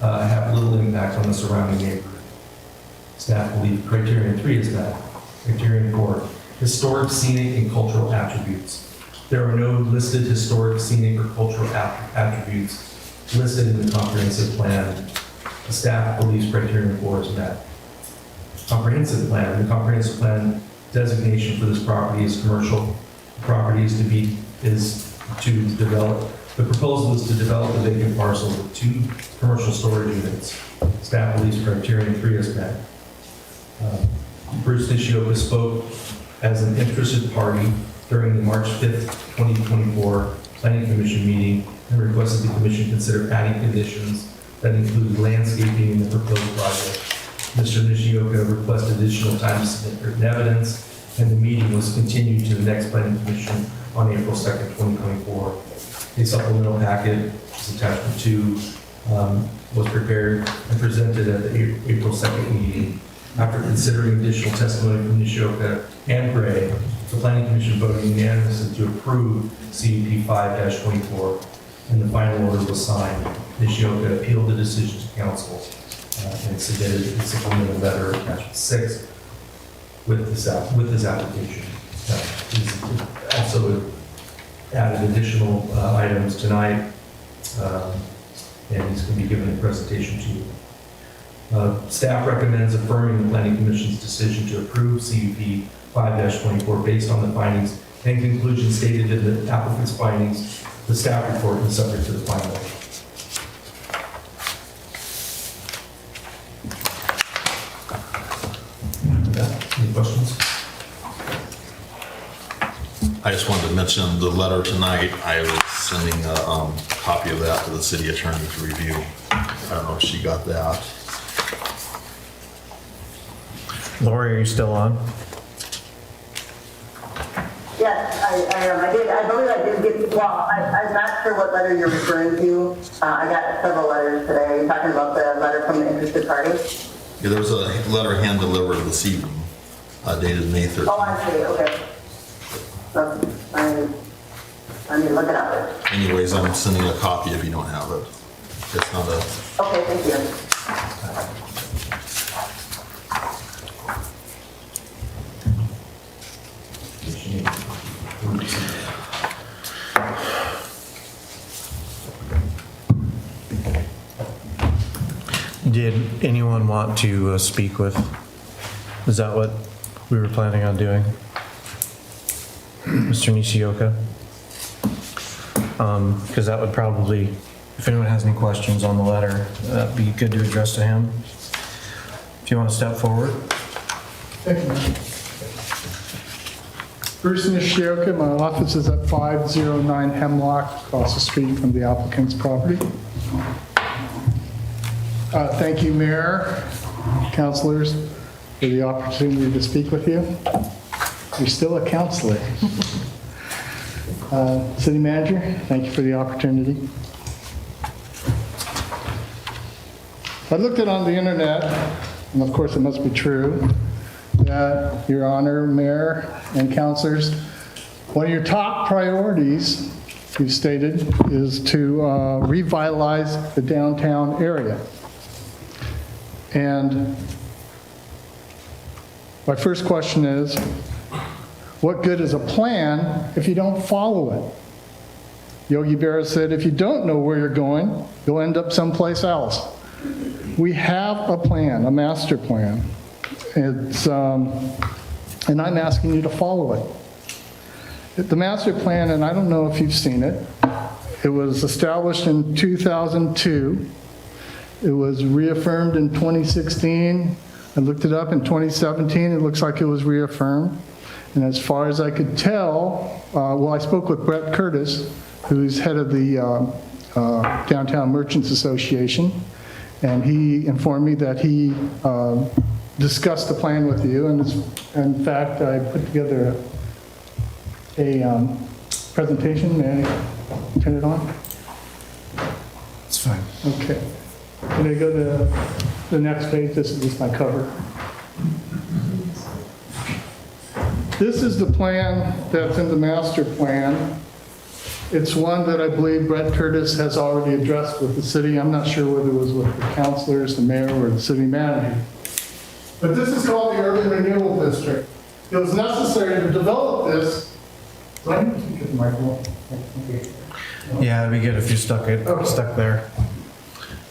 have little impact on the surrounding neighborhood. Staff believe criterion 3 is met. Criterion 4, historic, scenic, and cultural attributes. There are no listed historic, scenic, or cultural attributes listed in the comprehensive plan. The staff believes criterion 4 is met. Comprehensive plan. The comprehensive plan designation for this property is commercial. The property is to develop. The proposal is to develop the vacant parcel with 2 commercial storage units. Staff believes criterion 3 is met. Bruce Nishioka spoke as an interested party during the March 5th, 2024 Planning Commission meeting and requested the commission consider adding conditions that include landscaping in the proposed project. Mr. Nishioka requested additional time to submit written evidence, and the meeting was continued to the next Planning Commission on April 2nd, 2024. A supplemental packet, attachment 2, was prepared and presented at the April 2nd meeting. After considering additional testimony from Nishioka and Gray, the Planning Commission voted unanimously to approve CUP 5-24, and the final order was signed. Nishioka appealed the decision to council and submitted a supplemental letter, attachment 6, with this application. He's also added additional items tonight, and he's going to be giving a presentation to you. Staff recommends affirming the Planning Commission's decision to approve CUP 5-24 based on the findings and conclusions stated in the applicant's findings. The staff report is subject to the final. Any questions? I just wanted to mention the letter tonight. I was sending a copy of that to the city attorney to review. I don't know if she got that. Lori, are you still on? Yes, I am. I believe I did get, well, I'm not sure what letter you're referring to. I got several letters today. Are you talking about the letter from the interested party? Yeah, there was a letter hand delivered this evening, dated May 13th. Oh, I see, okay. So, I need to look it up. Anyways, I'm sending a copy if you don't have it. It's not a, Okay, thank you. Did anyone want to speak with? Is that what we were planning on doing? Mr. Nishioka? because that would probably, if anyone has any questions on the letter, that'd be good to address to him. If you want to step forward. Thank you. Bruce Nishioka, my office is at 509 Hemlock, across the street from the applicant's property. Thank you, Mayor, councilors, for the opportunity to speak with you. You're still a counselor. City Manager, thank you for the opportunity. I looked it on the internet, and of course it must be true, that Your Honor, Mayor, and councilors, one of your top priorities, you've stated, is to revitalize the downtown area. And my first question is, what good is a plan if you don't follow it? Yogi Berra said, if you don't know where you're going, you'll end up someplace else. We have a plan, a master plan. It's, and I'm asking you to follow it. The master plan, and I don't know if you've seen it, it was established in 2002. It was reaffirmed in 2016. I looked it up in 2017. It looks like it was reaffirmed. And as far as I could tell, well, I spoke with Brett Curtis, who's head of the Downtown Merchants Association, and he informed me that he discussed the plan with you. And in fact, I put together a presentation. May I turn it on? It's fine. Okay. Can I go to the next page? This is just my cover. This is the plan that's in the master plan. It's one that I believe Brett Curtis has already addressed with the city. I'm not sure whether it was with the councilors, the mayor, or the city manager. But this is called the Urban Renewal District. It was necessary to develop this. Do I need to get the microphone? Yeah, it'd be good if you stuck there.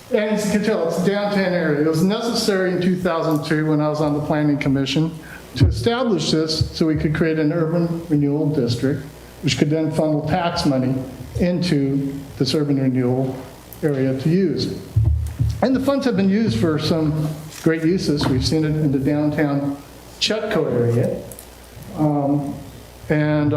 And as you can tell, it's a downtown area. It was necessary in 2002 when I was on the Planning Commission to establish this so we could create an urban renewal district, which could then funnel tax money into this urban renewal area to use. And the funds have been used for some great uses. We've seen it in the downtown Chetco area. And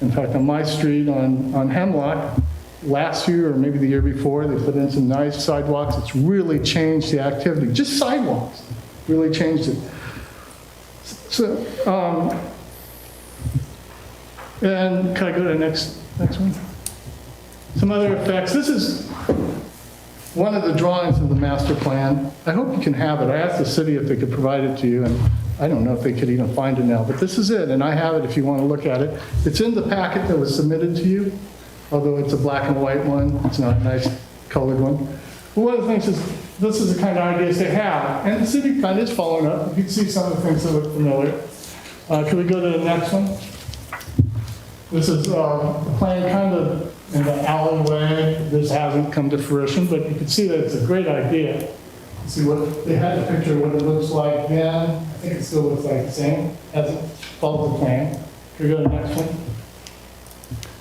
in fact, on my street on Hemlock, last year or maybe the year before, they put in some nice sidewalks. It's really changed the activity. Just sidewalks really changed it. So, and can I go to the next one? Some other effects. This is one of the drawings of the master plan. I hope you can have it. I asked the city if they could provide it to you, and I don't know if they could even find it now, but this is it, and I have it if you want to look at it. It's in the packet that was submitted to you, although it's a black and white one. It's not a nice colored one. But one of the things is, this is the kind of ideas they have, and the city kind of is following up. You can see some of the things that look familiar. Can we go to the next one? This is the plan kind of in the alleyway. This hasn't come to fruition, but you can see that it's a great idea. See what they had a picture of what it looks like then. I think it still looks like the same as it followed the plan. Can we go to the next one?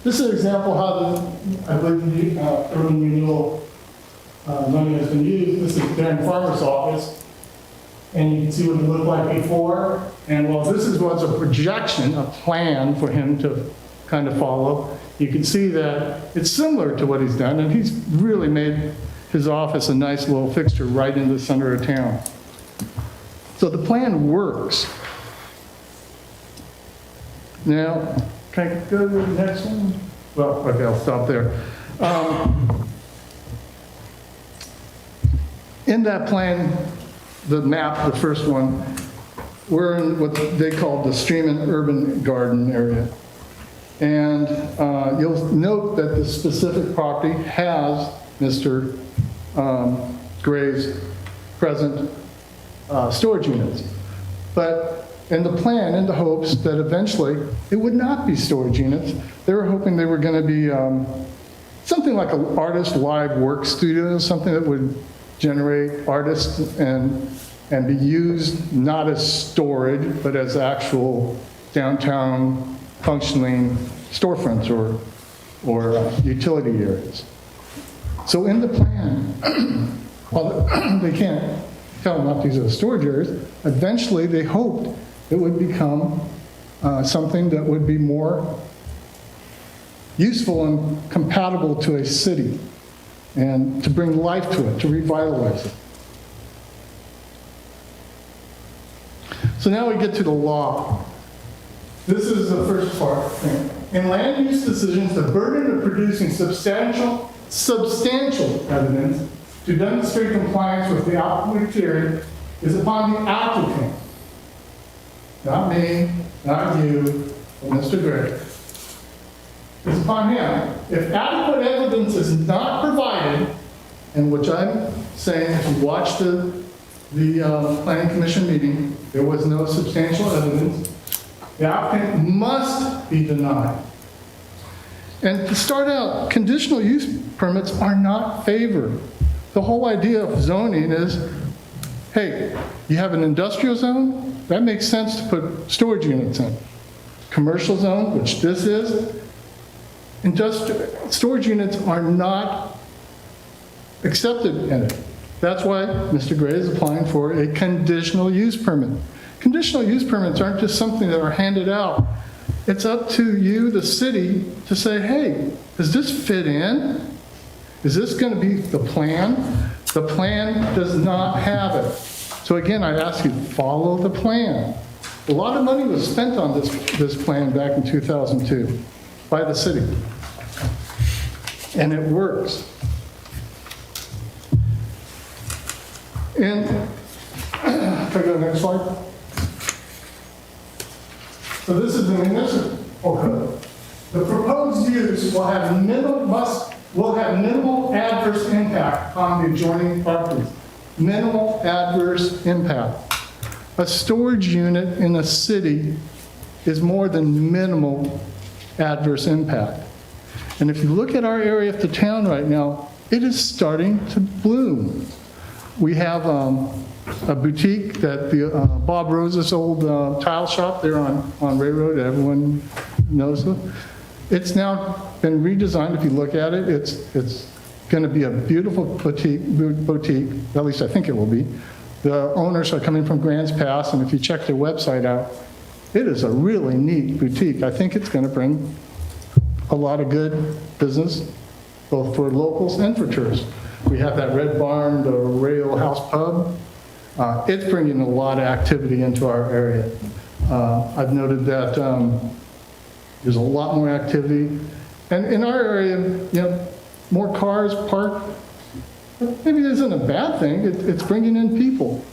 This is an example how I believe the urban renewal money has been used. This is Darren Farmer's office. And you can see what it looked like before. And while this was a projection, a plan for him to kind of follow, you can see that it's similar to what he's done. And he's really made his office a nice little fixture right in the center of town. So the plan works. Now, can I go to the next one? Well, okay, I'll stop there. In that plan, the map, the first one, we're in what they call the Streamin' Urban Garden area. And you'll note that the specific property has Mr. Gray's present storage units. But in the plan, in the hopes that eventually it would not be storage units, they were hoping they were going to be something like an artist live work studio, something that would generate artists and be used not as storage, but as actual downtown functioning storefronts or or utility areas. So in the plan, while they can't tell them not to use it as storage areas, eventually they hoped it would become something that would be more useful and compatible to a city, and to bring life to it, to revitalize it. So now we get to the law. This is the first part. In land use decisions, the burden of producing substantial evidence to demonstrate compliance with the applicable criteria is upon the applicant. Not me, not you, but Mr. Gray. It's upon him. If adequate evidence is not provided, and which I'm saying, if you watch the Planning Commission meeting, there was no substantial evidence, the applicant must be denied. And to start out, conditional use permits are not favored. The whole idea of zoning is, hey, you have an industrial zone, that makes sense to put storage units in. Commercial zone, which this is, storage units are not accepted in it. That's why Mr. Gray is applying for a conditional use permit. Conditional use permits aren't just something that are handed out. It's up to you, the city, to say, hey, does this fit in? Is this going to be the plan? The plan does not have it. So again, I ask you, follow the plan. A lot of money was spent on this plan back in 2002 by the city. And it works. And, can I go to the next slide? So this is the municipal code. The proposed use will have minimal adverse impact on the adjoining properties. Minimal adverse impact. A storage unit in a city is more than minimal adverse impact. And if you look at our area of the town right now, it is starting to bloom. We have a boutique that Bob Rose's old tile shop there on Railroad, everyone knows it. It's now been redesigned. If you look at it, it's going to be a beautiful boutique, at least I think it will be. The owners are coming from Grants Pass, and if you check their website out, it is a really neat boutique. I think it's going to bring a lot of good business, both for locals and for tourists. We have that Red Barn, the Rail House Pub. It's bringing a lot of activity into our area. I've noted that there's a lot more activity. And in our area, more cars parked. Maybe it isn't a bad thing. It's bringing in people.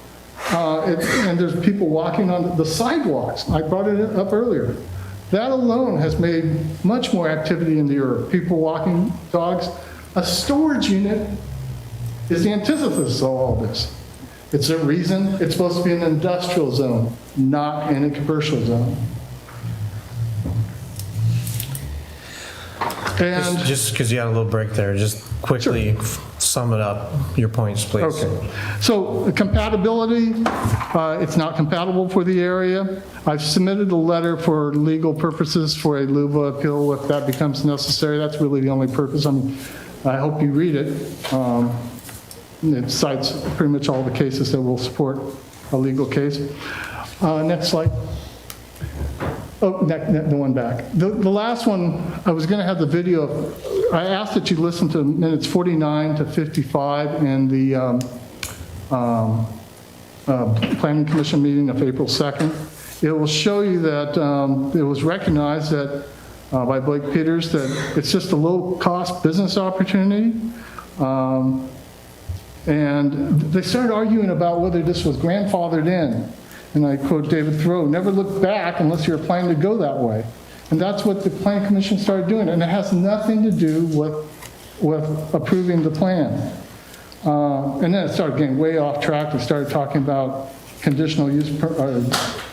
And there's people walking on the sidewalks. I brought it up earlier. That alone has made much more activity in the area. People walking dogs. A storage unit is the antithesis of all this. It's a reason it's supposed to be an industrial zone, not in a commercial zone. And Just because you had a little break there, just quickly sum it up, your points, please. okay. So compatibility, it's not compatible for the area. I've submitted a letter for legal purposes for a LUBA appeal if that becomes necessary. That's really the only purpose. I hope you read it. It cites pretty much all the cases that will support a legal case. Next slide. Oh, the one back. The last one, I was going to have the video. I asked that you listen to minutes 49 to 55 in the Planning Commission meeting of April 2nd. It will show you that it was recognized that by Blake Peters that it's just a low-cost business opportunity. And they started arguing about whether this was grandfathered in. And I quote David Thoreau, never look back unless you're planning to go that way. And that's what the Planning Commission started doing. And it has nothing to do with approving the plan. And then it started getting way off track. We started talking about conditional use,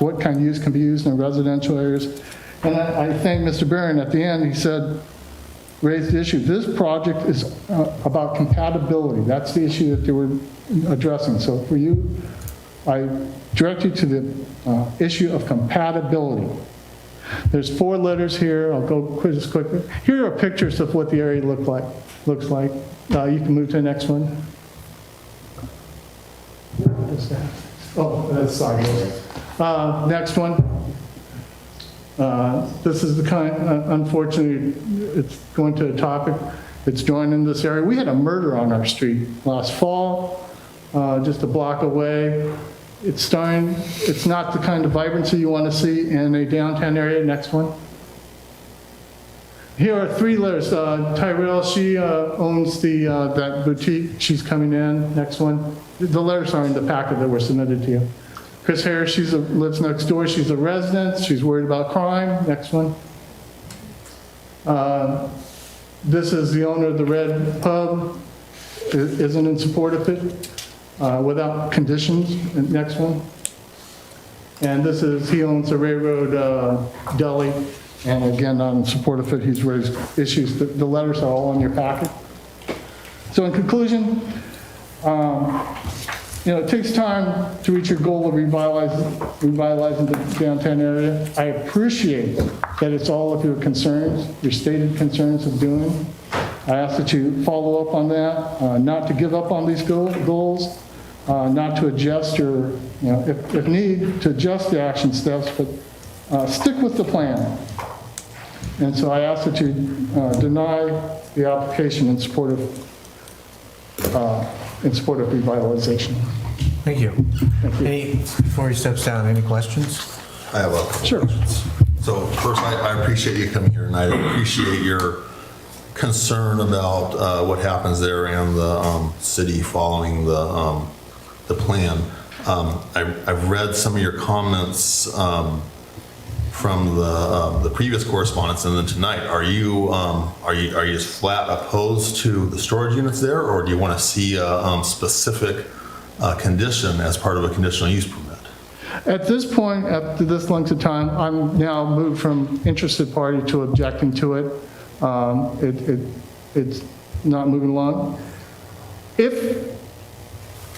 what kind of use can be used in residential areas. And I thank Mr. Barron at the end. He said, raised the issue. This project is about compatibility. That's the issue that they were addressing. So for you, I direct you to the issue of compatibility. There's 4 letters here. I'll go just quickly. Here are pictures of what the area looks like. You can move to the next one. Oh, that's sorry. Next one. This is the kind, unfortunately, it's going to a topic that's joined in this area. We had a murder on our street last fall, just a block away. It's not the kind of vibrancy you want to see in a downtown area. Next one. Here are 3 letters. Tyrell, she owns that boutique. She's coming in. Next one. The letters are in the packet that were submitted to you. Chris Harris, she lives next door. She's a resident. She's worried about crime. Next one. This is the owner of the Red Pub. Isn't in support of it without conditions. Next one. And he owns the Railroad Deli. And again, not in support of it. He's raised issues. The letters are all in your packet. So in conclusion, it takes time to reach your goal of revitalizing the downtown area. I appreciate that it's all of your concerns, your stated concerns of doing. I ask that you follow up on that, not to give up on these goals, not to adjust if need, to adjust the action steps, but stick with the plan. And so I ask that you deny the application in support of revitalization. Thank you. Before he steps down, any questions? I have a couple Sure. questions. So first, I appreciate you coming here tonight. I appreciate your concern about what happens there and the city following the plan. I've read some of your comments from the previous correspondence and then tonight. Are you just flat opposed to the storage units there, or do you want to see a specific condition as part of a conditional use permit? At this point, after this length of time, I'm now moved from interested party to objecting to it. It's not moving along. If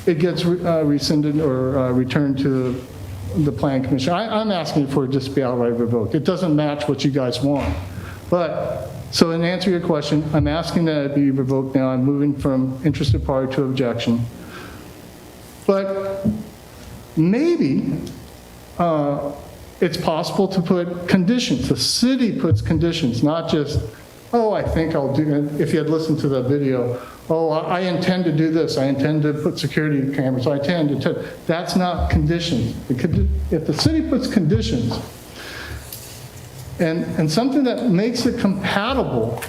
it gets rescinded or returned to the Plan Commission, I'm asking for it just to be outright revoked. It doesn't match what you guys want. So in answer to your question, I'm asking that it be revoked now. I'm moving from interested party to objection. But maybe it's possible to put conditions. The city puts conditions, not just, oh, I think I'll do it. If you had listened to the video, oh, I intend to do this. I intend to put security cameras. I intend to. That's not conditions. If the city puts conditions and something that makes it compatible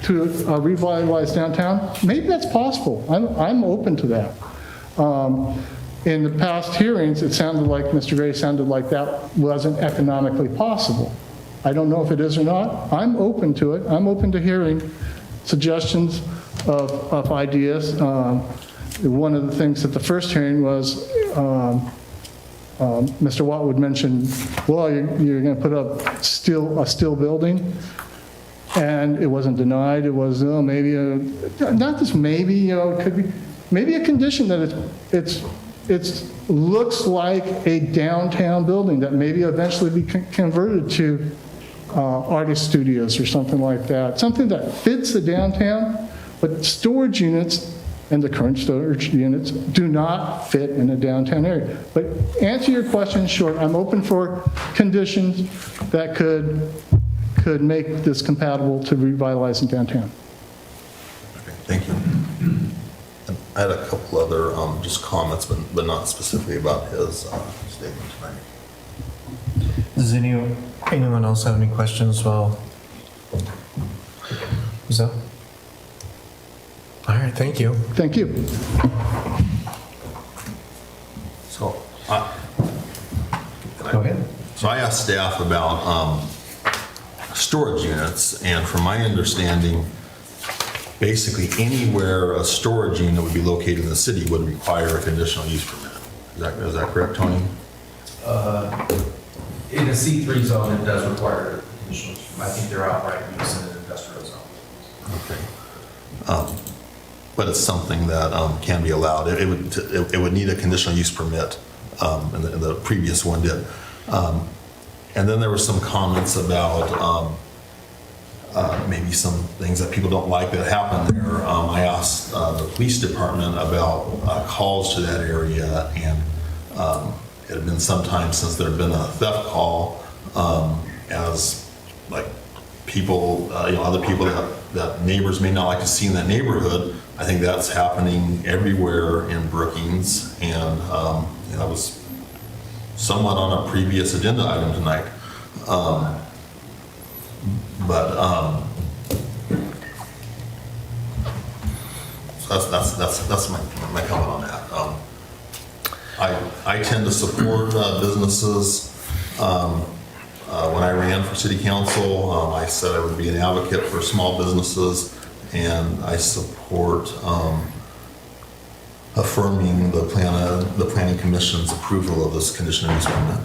to revitalize downtown, maybe that's possible. I'm open to that. In the past hearings, it sounded like, Mr. Gray sounded like that wasn't economically possible. I don't know if it is or not. I'm open to it. I'm open to hearing suggestions of ideas. One of the things at the first hearing was Mr. Watwood mentioned, well, you're going to put up a steel building, and it wasn't denied. It was maybe not just maybe, it could be maybe a condition that it looks like a downtown building that maybe eventually be converted to artist studios or something like that. Something that fits the downtown, but storage units and the current storage units do not fit in a downtown area. But answer your question short, I'm open for conditions that could make this compatible to revitalizing downtown. Okay, thank you. I had a couple other just comments, but not specifically about his statement tonight. Does anyone else have any questions? Well, so, all right, thank you. Thank you. So, Go ahead. So I asked staff about storage units, and from my understanding, basically anywhere a storage unit would be located in the city would require a conditional use permit. Is that correct, Tony? In a C3 zone, it does require a conditional use. I think they're outright use in an industrial zone. Okay. But it's something that can be allowed. It would need a conditional use permit, and the previous one did. And then there were some comments about maybe some things that people don't like that happen there. I asked the police department about calls to that area, and it had been some time since there had been a theft call, as like people, other people that neighbors may not like to see in that neighborhood. I think that's happening everywhere in Brookings, and that was somewhat on a previous agenda item tonight. So that's my comment on that. I tend to support businesses. When I ran for city council, I said I would be an advocate for small businesses, and I support affirming the planning commission's approval of this conditional use permit.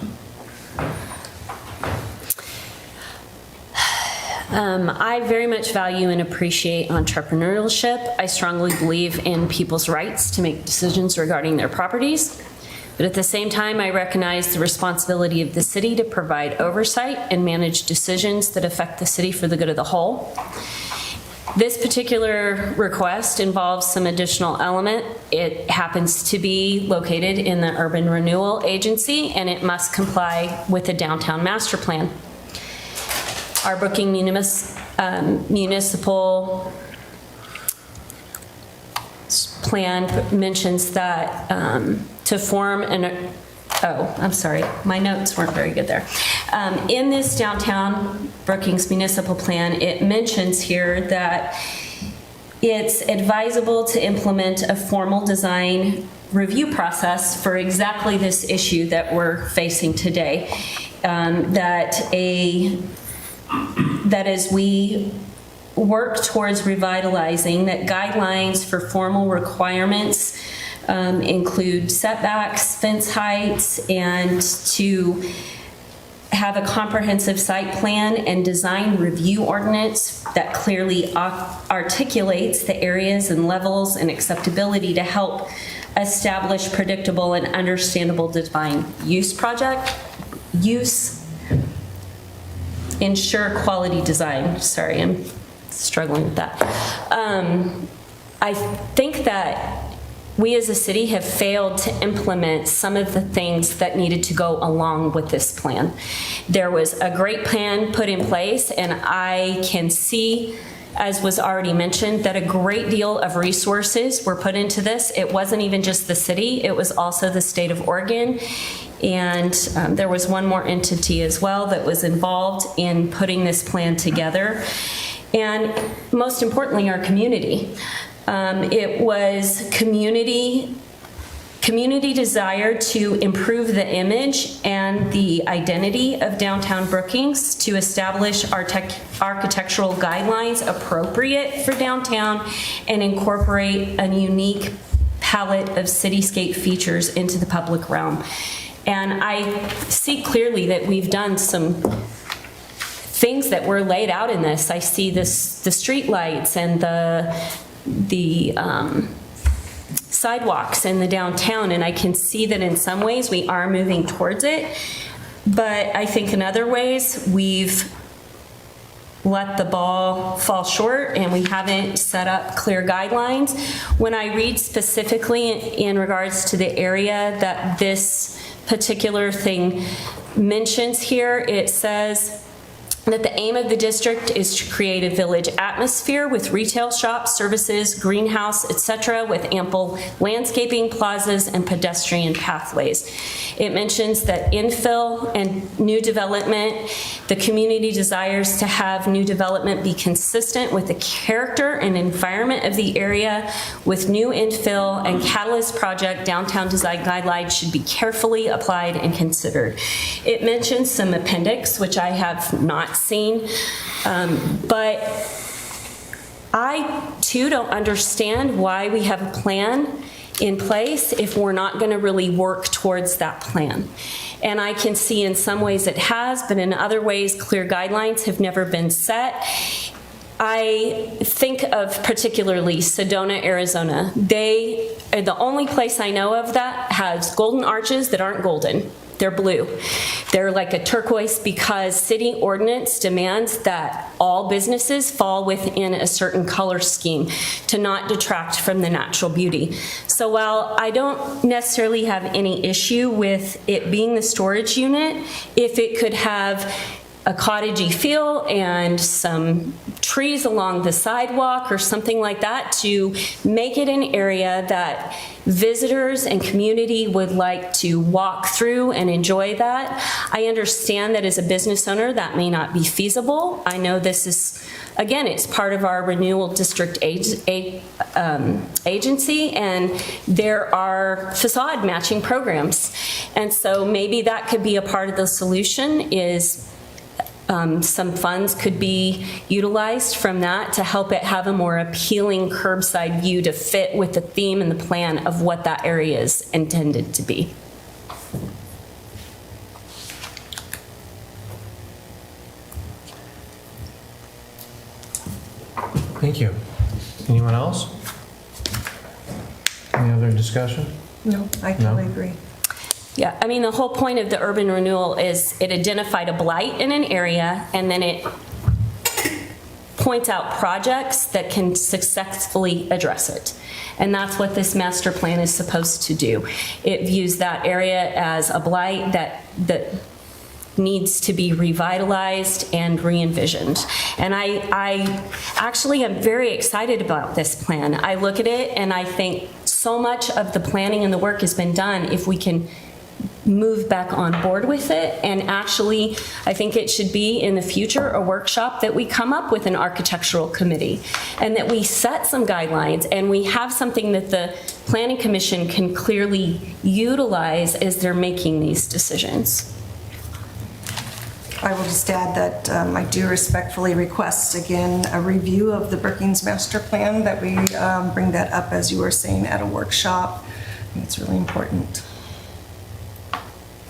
I very much value and appreciate entrepreneurship. I strongly believe in people's rights to make decisions regarding their properties. But at the same time, I recognize the responsibility of the city to provide oversight and manage decisions that affect the city for the good of the whole. This particular request involves some additional element. It happens to be located in the Urban Renewal Agency, and it must comply with the downtown master plan. Our Brookings municipal plan mentions that to form an, oh, I'm sorry, my notes weren't very good there. In this downtown Brookings municipal plan, it mentions here that it's advisable to implement a formal design review process for exactly this issue that we're facing today. That as we work towards revitalizing, that guidelines for formal requirements include setbacks, fence heights, and to have a comprehensive site plan and design review ordinance that clearly articulates the areas and levels and acceptability to help establish predictable and understandable design ensure quality design. Sorry, I'm struggling with that. I think that we as a city have failed to implement some of the things that needed to go along with this plan. There was a great plan put in place, and I can see, as was already mentioned, that a great deal of resources were put into this. It wasn't even just the city, it was also the state of Oregon. And there was one more entity as well that was involved in putting this plan together. And most importantly, our community. It was community desire to improve the image and the identity of downtown Brookings, to establish architectural guidelines appropriate for downtown and incorporate a unique palette of cityscape features into the public realm. And I see clearly that we've done some things that were laid out in this. I see the street lights and the sidewalks in the downtown, and I can see that in some ways we are moving towards it. But I think in other ways we've let the ball fall short and we haven't set up clear guidelines. When I read specifically in regards to the area that this particular thing mentions here, it says that the aim of the district is to create a village atmosphere with retail shops, services, greenhouse, etc., with ample landscaping, plazas, and pedestrian pathways. It mentions that infill and new development, the community desires to have new development be consistent with the character and environment of the area. With new infill and catalyst project, downtown design guidelines should be carefully applied and considered. It mentions some appendix, which I have not seen, but I too don't understand why we have a plan in place if we're not going to really work towards that plan. And I can see in some ways it has, but in other ways clear guidelines have never been set. I think of particularly Sedona, Arizona. They are the only place I know of that has golden arches that aren't golden. They're blue. They're like a turquoise because city ordinance demands that all businesses fall within a certain color scheme to not detract from the natural beauty. So while I don't necessarily have any issue with it being the storage unit, if it could have a cottagey feel and some trees along the sidewalk or something like that to make it an area that visitors and community would like to walk through and enjoy that. I understand that as a business owner that may not be feasible. I know this is, again, it's part of our renewal district agency, and there are facade matching programs. And so maybe that could be a part of the solution is some funds could be utilized from that to help it have a more appealing curbside view to fit with the theme and the plan of what that area is intended to be. Thank you. Anyone else? Any other discussion? No, I totally agree. Yeah, I mean, the whole point of the urban renewal is it identified a blight in an area, and then it points out projects that can successfully address it. And that's what this master plan is supposed to do. It views that area as a blight that needs to be revitalized and re-envisioned. And I actually am very excited about this plan. I look at it and I think so much of the planning and the work has been done if we can move back on board with it. And actually, I think it should be in the future a workshop that we come up with an architectural committee and that we set some guidelines and we have something that the Planning Commission can clearly utilize as they're making these decisions. I will just add that I do respectfully request, again, a review of the Brookings Master Plan, that we bring that up, as you were saying, at a workshop. I think it's really important.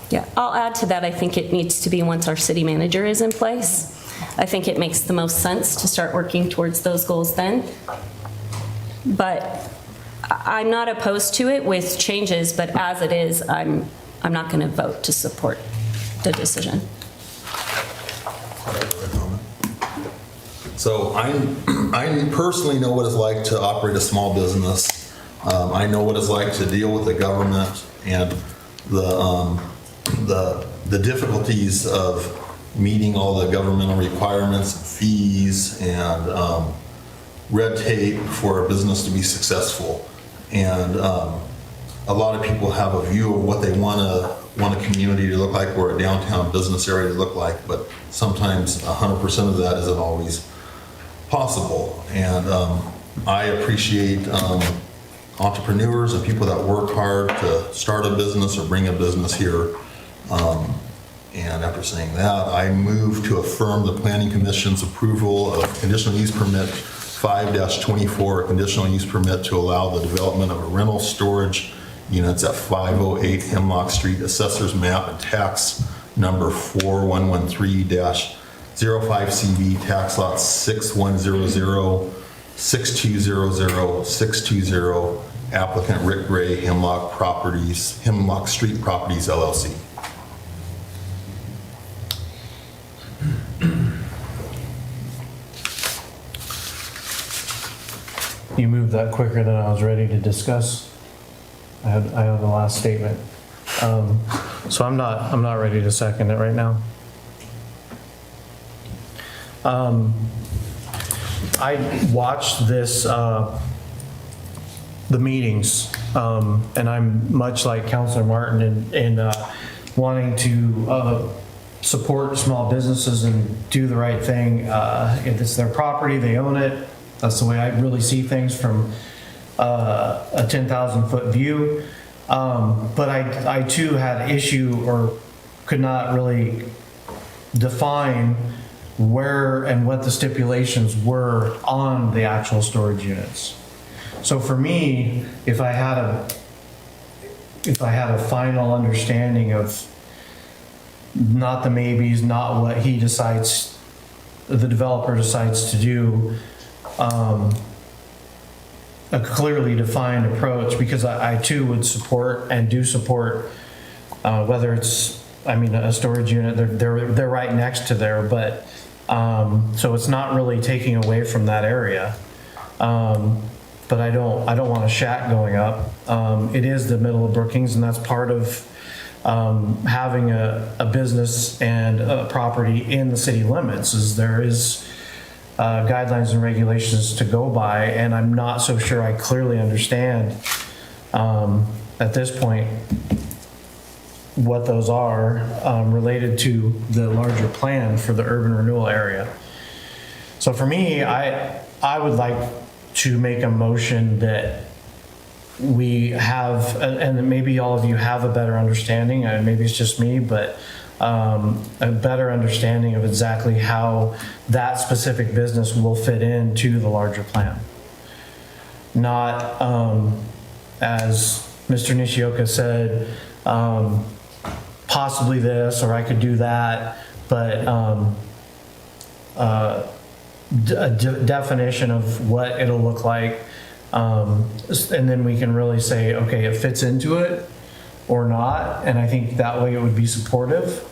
Yeah, I'll add to that. I think it needs to be once our city manager is in place. I think it makes the most sense to start working towards those goals then. But I'm not opposed to it with changes, but as it is, I'm not going to vote to support the decision. So I personally know what it's like to operate a small business. I know what it's like to deal with the government and the difficulties of meeting all the governmental requirements, fees, and red tape for a business to be successful. And a lot of people have a view of what they want a community to look like or a downtown business area to look like, but sometimes 100% of that isn't always possible. And I appreciate entrepreneurs and people that work hard to start a business or bring a business here. And after saying that, I move to affirm the Planning Commission's approval of conditional use permit 5-24, a conditional use permit to allow the development of a rental storage units at 508 Hemlock Street, Assessor's Map and Tax Number 4113-05CB, Tax Lot 6100, 6200, 620, applicant Rick Gray, Hemlock Street Properties, LLC. You moved that quicker than I was ready to discuss. I have the last statement. So I'm not ready to second it right now. I watched the meetings, and I'm much like Councilor Martin in wanting to support small businesses and do the right thing. If it's their property, they own it. That's the way I really see things from a 10,000-foot view. But I too had issue or could not really define where and what the stipulations were on the actual storage units. So for me, if I had a final understanding of not the maybes, not what he decides, the developer decides to do, a clearly defined approach, because I too would support and do support whether it's, I mean, a storage unit, they're right next to there, but, so it's not really taking away from that area. But I don't want a shack going up. It is the middle of Brookings, and that's part of having a business and a property in the city limits, is there is guidelines and regulations to go by, and I'm not so sure I clearly understand at this point what those are related to the larger plan for the urban renewal area. So for me, I would like to make a motion that we have, and maybe all of you have a better understanding, and maybe it's just me, but a better understanding of exactly how that specific business will fit into the larger plan. Not, as Mr. Nishioka said, possibly this, or I could do that, but a definition of what it'll look like, and then we can really say, okay, it fits into it or not, and I think that way it would be supportive.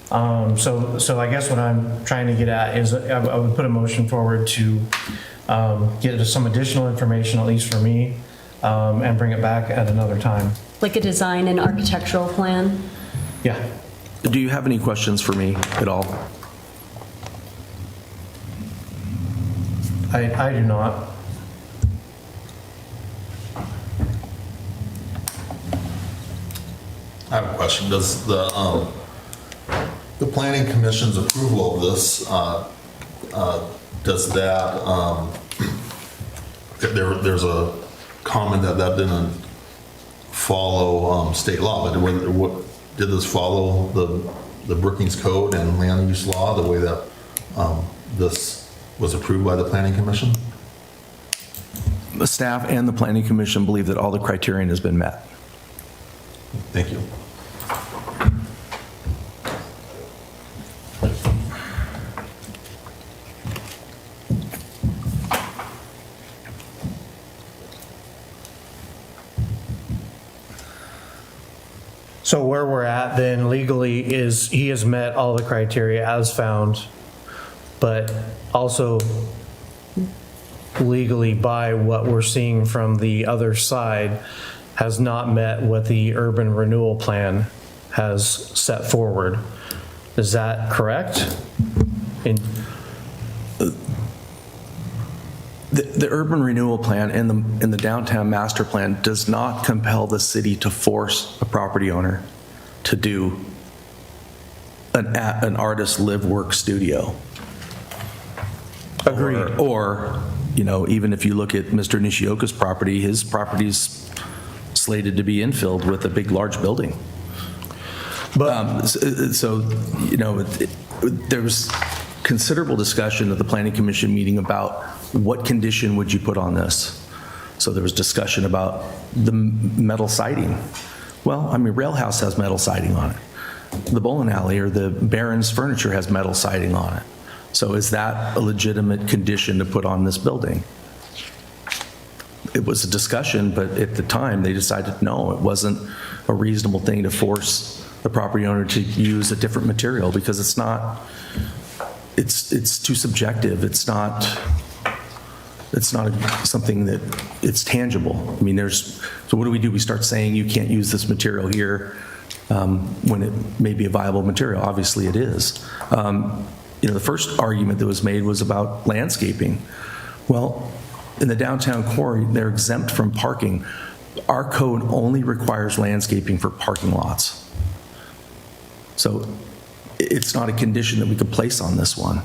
So I guess what I'm trying to get at is I would put a motion forward to get some additional information, at least for me, and bring it back at another time. Like a design and architectural plan? Yeah. Do you have any questions for me at all? I do not. I have a question. Does the planning commission's approval of this, does that, there's a comment that didn't follow state law, but did this follow the Brookings Code and land use law the way that this was approved by the planning commission? The staff and the planning commission believe that all the criterion has been met. Thank you. So where we're at then legally is he has met all the criteria as found, but also legally by what we're seeing from the other side has not met what the urban renewal plan has set forward. Is that correct? The urban renewal plan and the downtown master plan does not compel the city to force a property owner to do an artist live work studio. Agreed. Or, you know, even if you look at Mr. Nishioka's property, his property's slated to be infilled with a big, large building. But So, you know, there was considerable discussion at the planning commission meeting about what condition would you put on this. So there was discussion about the metal siding. Well, I mean, Rail House has metal siding on it. The bowling alley or the Barron's Furniture has metal siding on it. So is that a legitimate condition to put on this building? It was a discussion, but at the time they decided no, it wasn't a reasonable thing to force the property owner to use a different material because it's not, it's too subjective. It's not something that it's tangible. I mean, so what do? We start saying you can't use this material here when it may be a viable material. Obviously it is. You know, the first argument that was made was about landscaping. Well, in the downtown core, they're exempt from parking. Our code only requires landscaping for parking lots. So it's not a condition that we could place on this one.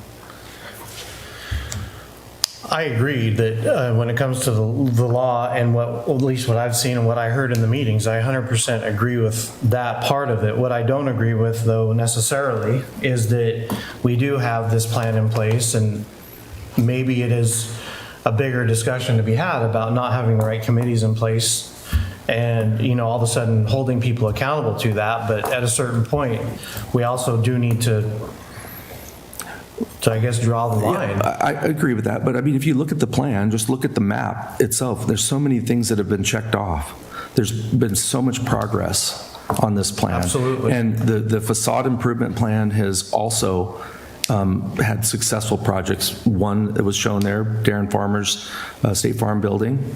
I agreed that when it comes to the law and at least what I've seen and what I heard in the meetings, I 100% agree with that part of it. What I don't agree with, though, necessarily, is that we do have this plan in place, and maybe it is a bigger discussion to be had about not having the right committees in place and, you know, all of a sudden holding people accountable to that. But at a certain point, we also do need to I guess, draw the line. Yeah, I agree with that. But I mean, if you look at the plan, just look at the map itself, there's so many things that have been checked off. There's been so much progress on this plan. Absolutely. And the facade improvement plan has also had successful projects. One that was shown there, Darren Farmer's State Farm building.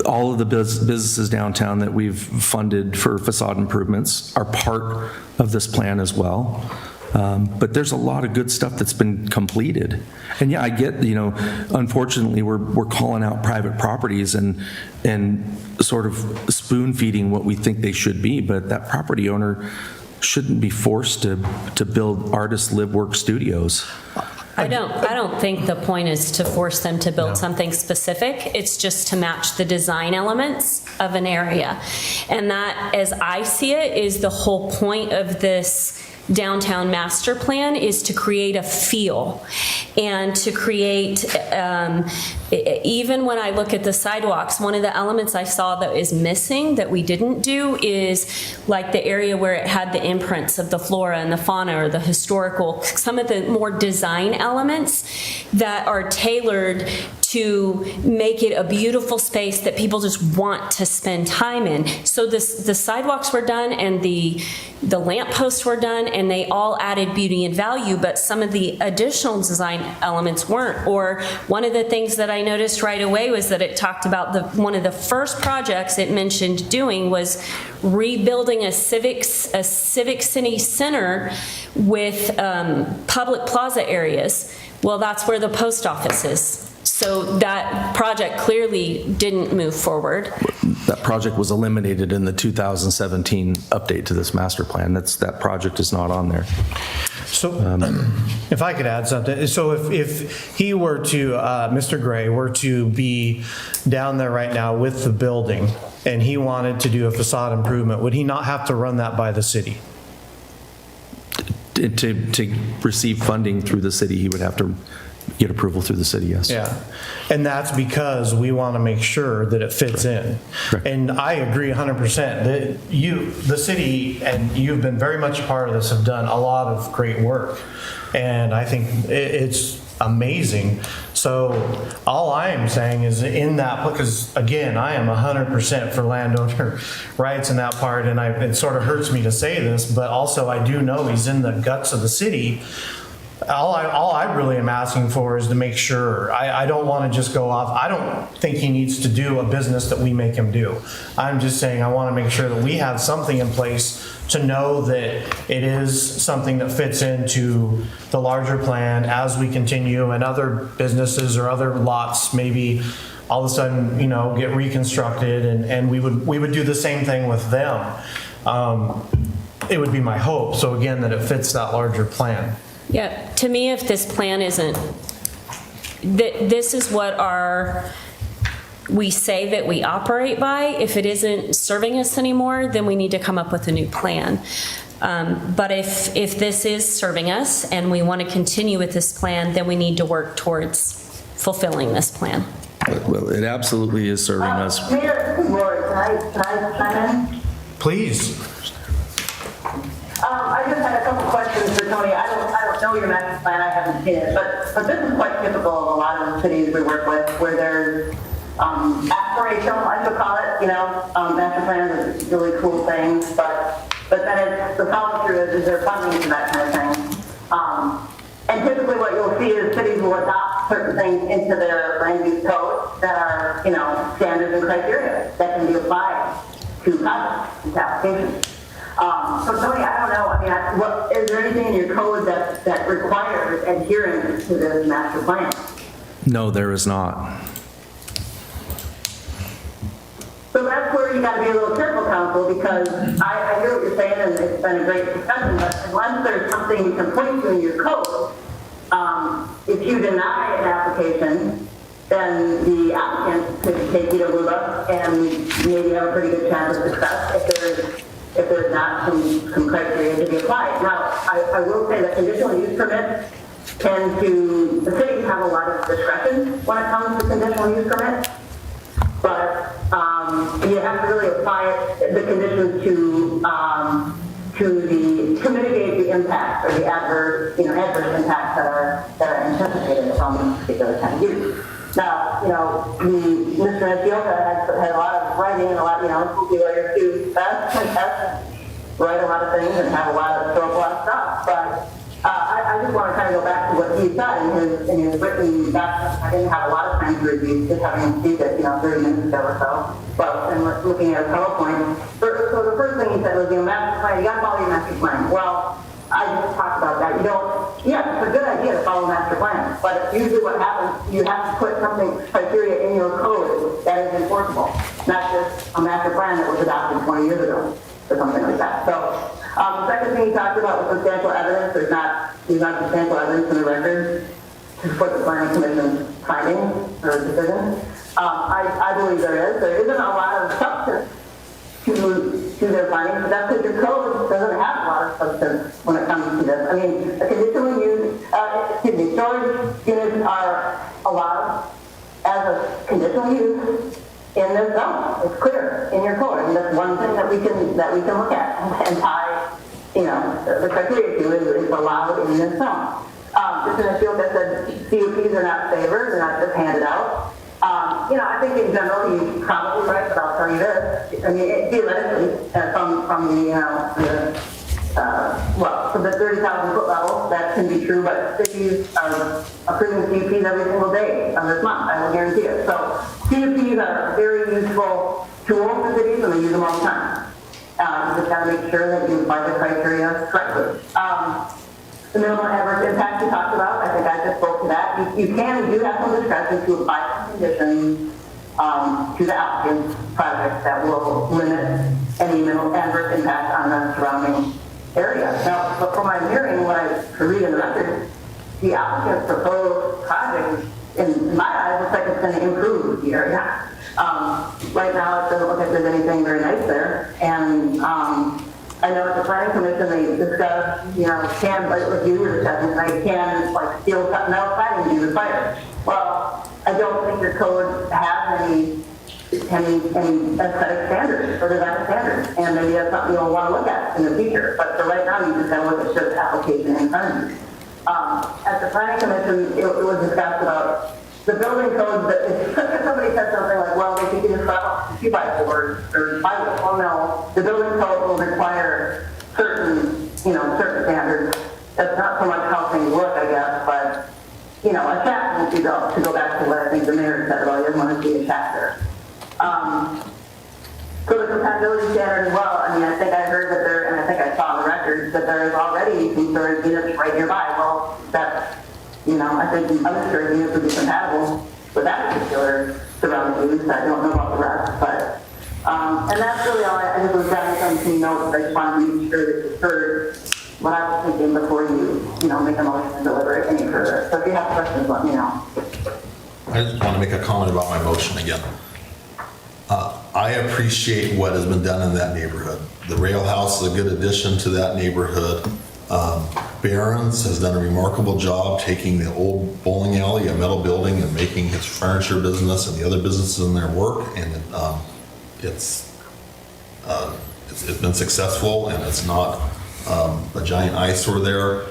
All of the businesses downtown that we've funded for facade improvements are part of this plan as well. But there's a lot of good stuff that's been completed. And yeah, I get, unfortunately, we're calling out private properties and sort of spoon feeding what we think they should be, but that property owner shouldn't be forced to build artist live work studios. I don't think the point is to force them to build something specific. It's just to match the design elements of an area. And that, as I see it, is the whole point of this downtown master plan, is to create a feel and to create, even when I look at the sidewalks, one of the elements I saw that is missing that we didn't do is like the area where it had the imprints of the flora and the fauna, or the historical, some of the more design elements that are tailored to make it a beautiful space that people just want to spend time in. So the sidewalks were done and the lampposts were done, and they all added beauty and value, but some of the additional design elements weren't. Or one of the things that I noticed right away was that it talked about one of the first projects it mentioned doing was rebuilding a civic city center with public plaza areas. Well, that's where the post office is. So that project clearly didn't move forward. That project was eliminated in the 2017 update to this master plan. That project is not on there. So if I could add something. So if he were to, Mr. Gray were to be down there right now with the building and he wanted to do a facade improvement, would he not have to run that by the city? To receive funding through the city, he would have to get approval through the city, yes. Yeah, and that's because we want to make sure that it fits in. Correct. And I agree 100% that the city, and you've been very much a part of this, have done a lot of great work. And I think it's amazing. So all I am saying is in that, because again, I am 100% for landowner rights in that part, and it sort of hurts me to say this, but also I do know he's in the guts of the city. All I really am asking for is to make sure, I don't want to just go off, I don't think he needs to do a business that we make him do. I'm just saying I want to make sure that we have something in place to know that it is something that fits into the larger plan as we continue, and other businesses or other lots maybe all of a sudden, get reconstructed, and we would do the same thing with them. It would be my hope, so again, that it fits that larger plan. Yeah, to me, if this plan isn't, this is what we say that we operate by. If it isn't serving us anymore, then we need to come up with a new plan. But if this is serving us and we want to continue with this plan, then we need to work towards fulfilling this plan. Well, it absolutely is serving us. Mayor, this is Lori. Can I chime in? Please. I just had a couple questions for Tony. I don't know your master plan, I haven't seen it, but this is quite typical of a lot of the cities we work with, where there's aspirational, I should call it, master plans are really cool things, but then the follow-through is there funding for that kind of thing. And typically what you'll see is cities will adopt certain things into their land use code that are, standards and criteria that can be applied to projects, to applications. So Tony, I don't know, is there anything in your code that requires adherence to this master plan? No, there is not. So that's where you gotta be a little careful, counsel, because I hear what you're saying, and it's been a great discussion, but unless there's something you can point to in your code, if you deny an application, then the applicant could take you to LULA and maybe have a pretty good chance of success if there's not some criteria to be applied. Now, I will say that conditional use permits the cities have a lot of discretion when it comes to conditional use permits, but you have to really apply the conditions to mitigate the impacts or the adverse impacts that are anticipated from this particular kind of use. Now, Mr. Antiocha had a lot of writing and a lot, spooky lawyers too. That's fantastic. Write a lot of things and have throw up a lot of stuff. But I just want to kind of go back to what he said in his written document. I didn't have a lot of time to review, just having received it, 30 minutes ago or so. But and looking at a PowerPoint. So the first thing he said was, master plan. You got to follow your master plan. Well, I just talked about that. It's a good idea to follow master plan, but usually what happens, you have to put criteria in your code that is enforceable, not just a master plan that was adopted 20 years ago or something like that. So the second thing he talked about was substantial evidence. There's not substantial evidence in the record to support the planning commission's finding or decision. I believe there is. There isn't a lot of substance to their findings, but that's because your code doesn't have a lot of substance when it comes to this. I mean, a conditional use, storage units are allowed as a conditional use in this zone. It's clear in your code. And that's one thing that we can look at and tie, the criteria to is allowed in this zone. Just in a field that said CUPs are not favored, they're not just handed out. I think in general he's probably right, but I'll tell you this. I mean, theoretically, from the 30,000 foot level, that can be true, but cities are approving CUPs every single day of this month, I will guarantee it. So CUPs are a very useful tool for cities, and they use them all the time. You just got to make sure that you apply the criteria correctly. The minimal adverse impact we talked about, I think I just spoke to that. You do have some discretion to apply some conditions to the applicant's project that will limit any minimal adverse impact on the surrounding area. Now, but from my hearing, what I read in the record, the applicant's proposed project, in my eyes, looks like it's going to improve the area. Right now, it doesn't look like there's anything very nice there, and I know at the planning commission they discussed, like you were discussing tonight, steel metal siding be required. Well, I don't think the code has any aesthetic standards or design standards, and maybe that's something you'll want to look at in the future. But for right now, you just got to look at just application in front of you. At the planning commission, it was discussed about the building code. That if somebody said something like, "Well, they can just slap up 2x4s or 5." Well, no, the building code will require certain standards. That's not so much how things look, I guess, but a shaft to go back to what I think the mayor said about, he doesn't want to see a shaft there. So the compatibility standard as well, I think I heard that there, and I think I saw on the record, that there is already some storage units right nearby. Well, that's, I think other storage units would be compatible with that particular surrounding use. I don't know about the rest, but, and that's really all I just was jotting some notes. I just wanted to make sure that you heard what I was thinking before you, make a motion and deliver it any further. So if you have questions, let me know. I just want to make a comment about my motion again. I appreciate what has been done in that neighborhood. The Rail House is a good addition to that neighborhood. Barron's has done a remarkable job taking the old bowling alley, a metal building, and making his furniture business and the other businesses in their work. And it's been successful, and it's not a giant eyesore there.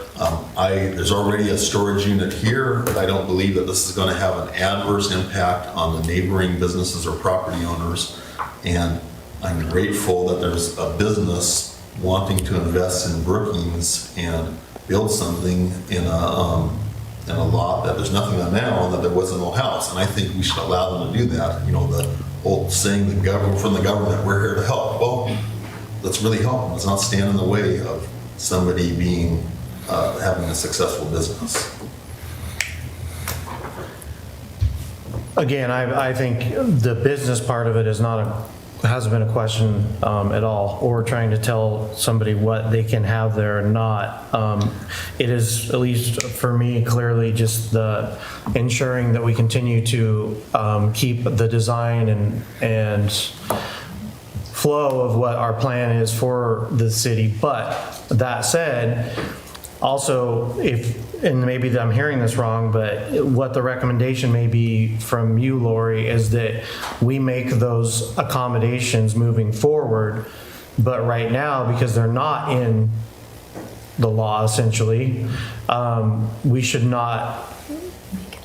There's already a storage unit here, but I don't believe that this is going to have an adverse impact on the neighboring businesses or property owners. And I'm grateful that there's a business wanting to invest in Brookings and build something in a lot that there's nothing on now and that there was an old house. And I think we should allow them to do that. The old saying, from the government, we're here to help. Well, let's really help them. Let's not stand in the way of somebody having a successful business. Again, I think the business part of it hasn't been a question at all, or trying to tell somebody what they can have there or not. It is, at least for me, clearly just the ensuring that we continue to keep the design and flow of what our plan is for the city. But that said, also, and maybe I'm hearing this wrong, but what the recommendation may be from you, Lori, is that we make those accommodations moving forward. But right now, because they're not in the law, essentially, we should not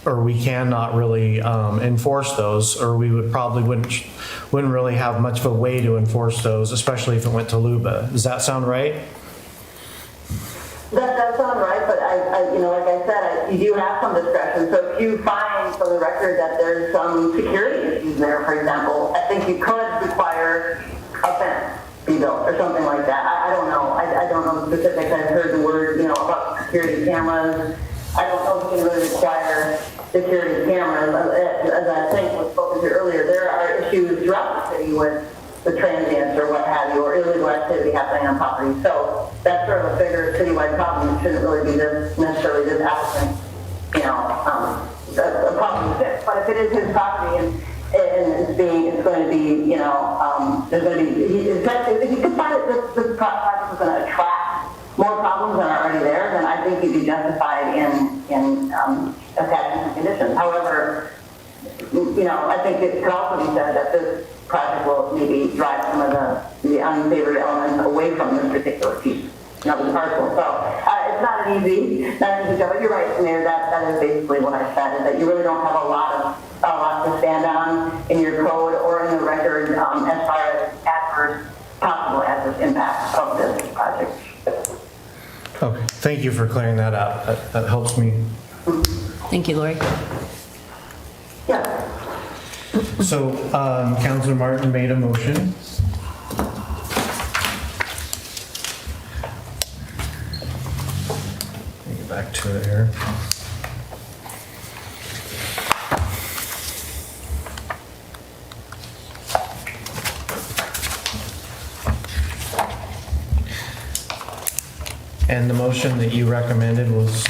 or we cannot really enforce those, or we wouldn't really have much of a way to enforce those, especially if it went to LUBA. Does that sound right? That does sound right, but I like I said, you do have some discretion. So if you find from the record that there's some security issues there, for example, I think you could require a fence be built or something like that. I don't know. I don't know the specifics. I've heard the word, about security cameras. I don't know if you can really require security cameras. As I think was spoken to earlier, there are issues throughout the city with the transients or what have you, or illegal activity happening on property. So that's sort of a bigger citywide problem. It shouldn't really be necessarily this applicant, a problem to fix. But if it is his property and it's going to be, there's going to be, if you can find that this project is going to attract more problems than are already there, then I think you'd be justified in attaching some conditions. However, I think it could also be said that this project will maybe drive some of the unsavory elements away from this particular piece of the parcel. So it's not an easy job, but you're right, Mayor, that is basically what I said, is that you really don't have a lot to stand on in your code or in the record as far as possible adverse impacts of this project. Okay, thank you for clearing that up. That helps me. Thank you, Lori. Yeah. So, Councilor Martin made a motion. Let me get back to it here. And the motion that you recommended was?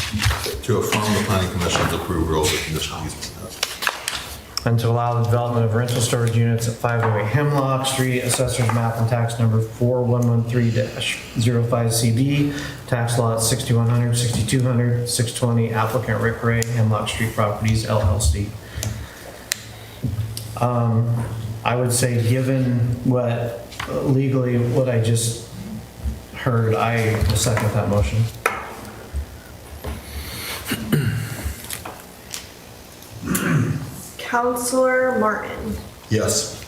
To affirm the planning commission's approval of the conditional easement. And to allow the development of rental storage units at 508 Hemlock Street, Assessor's Map and Tax Number 4113-05CB, Tax Lots 6100, 6200, 620, applicant Rick Ray, Hemlock Street Properties, LLC. I would say, given what I just heard, I will second that motion. Counselor Martin. Yes.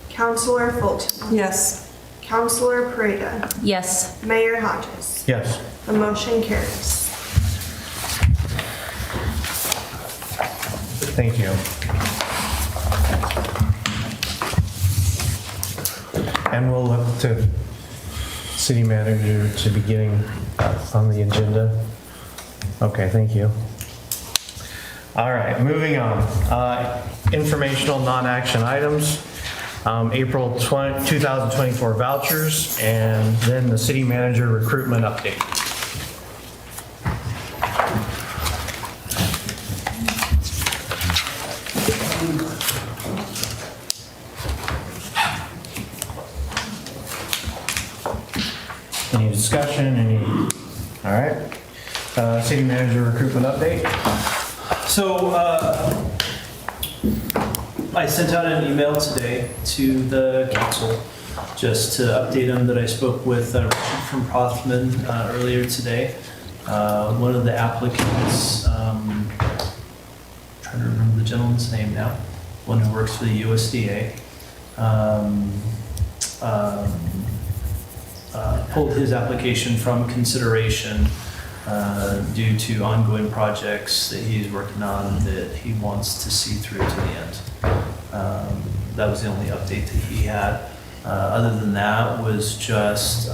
Counselor Fulton. Yes. Counselor Pareda. Yes. Mayor Hodges. Yes. The motion carries. Thank you. And we'll look to city manager to be getting on the agenda. Okay, thank you. All right, moving on. Informational non-action items. April 2024 vouchers, and then the city manager recruitment update. Any discussion? All right. City manager recruitment update. So I sent out an email today to the council just to update them that I spoke with Richard from Prothman earlier today. One of the applicants, trying to remember the gentleman's name now, one who works for the USDA, pulled his application from consideration due to ongoing projects that he's working on that he wants to see through to the end. That was the only update that he had. Other than that was just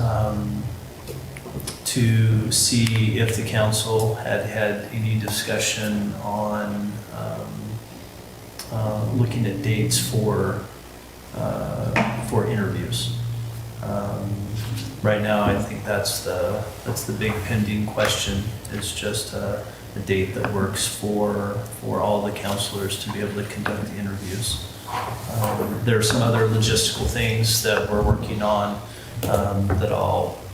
to see if the council had had any discussion on looking at dates for interviews. Right now, I think that's the big pending question, is just a date that works for all the counselors to be able to conduct the interviews. There are some other logistical things that we're working on that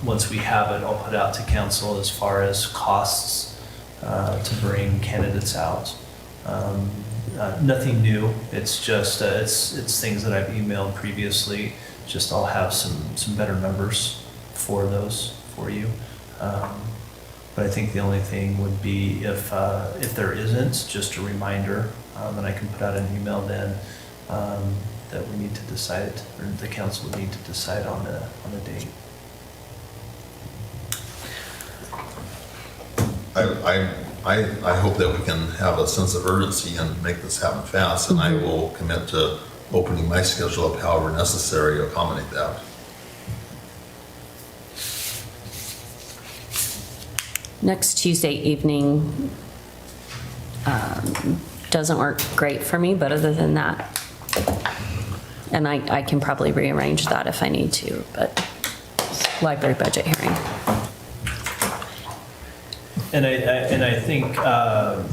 once we have it, I'll put out to council as far as costs to bring candidates out. Nothing new. It's just it's things that I've emailed previously. Just I'll have some better numbers for those for you. But I think the only thing would be if there isn't, just a reminder, and I can put out an email then, that we need to decide, or the council would need to decide on a date. I hope that we can have a sense of urgency and make this happen fast, and I will commit to opening my schedule up however necessary to accommodate that. Next Tuesday evening doesn't work great for me, but other than that, and I can probably rearrange that if I need to, but library budget hearing. And I think I've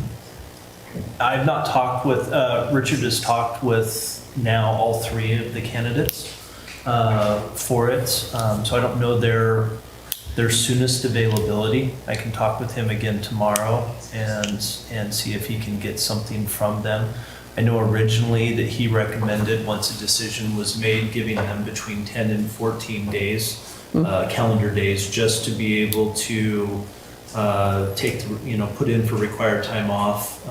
not talked with, Richard has talked with now all three of the candidates for it. So I don't know their soonest availability. I can talk with him again tomorrow and see if he can get something from them. I know originally that he recommended, once a decision was made, giving them between 10 and 14 days, calendar days, just to be able to put in for required time off,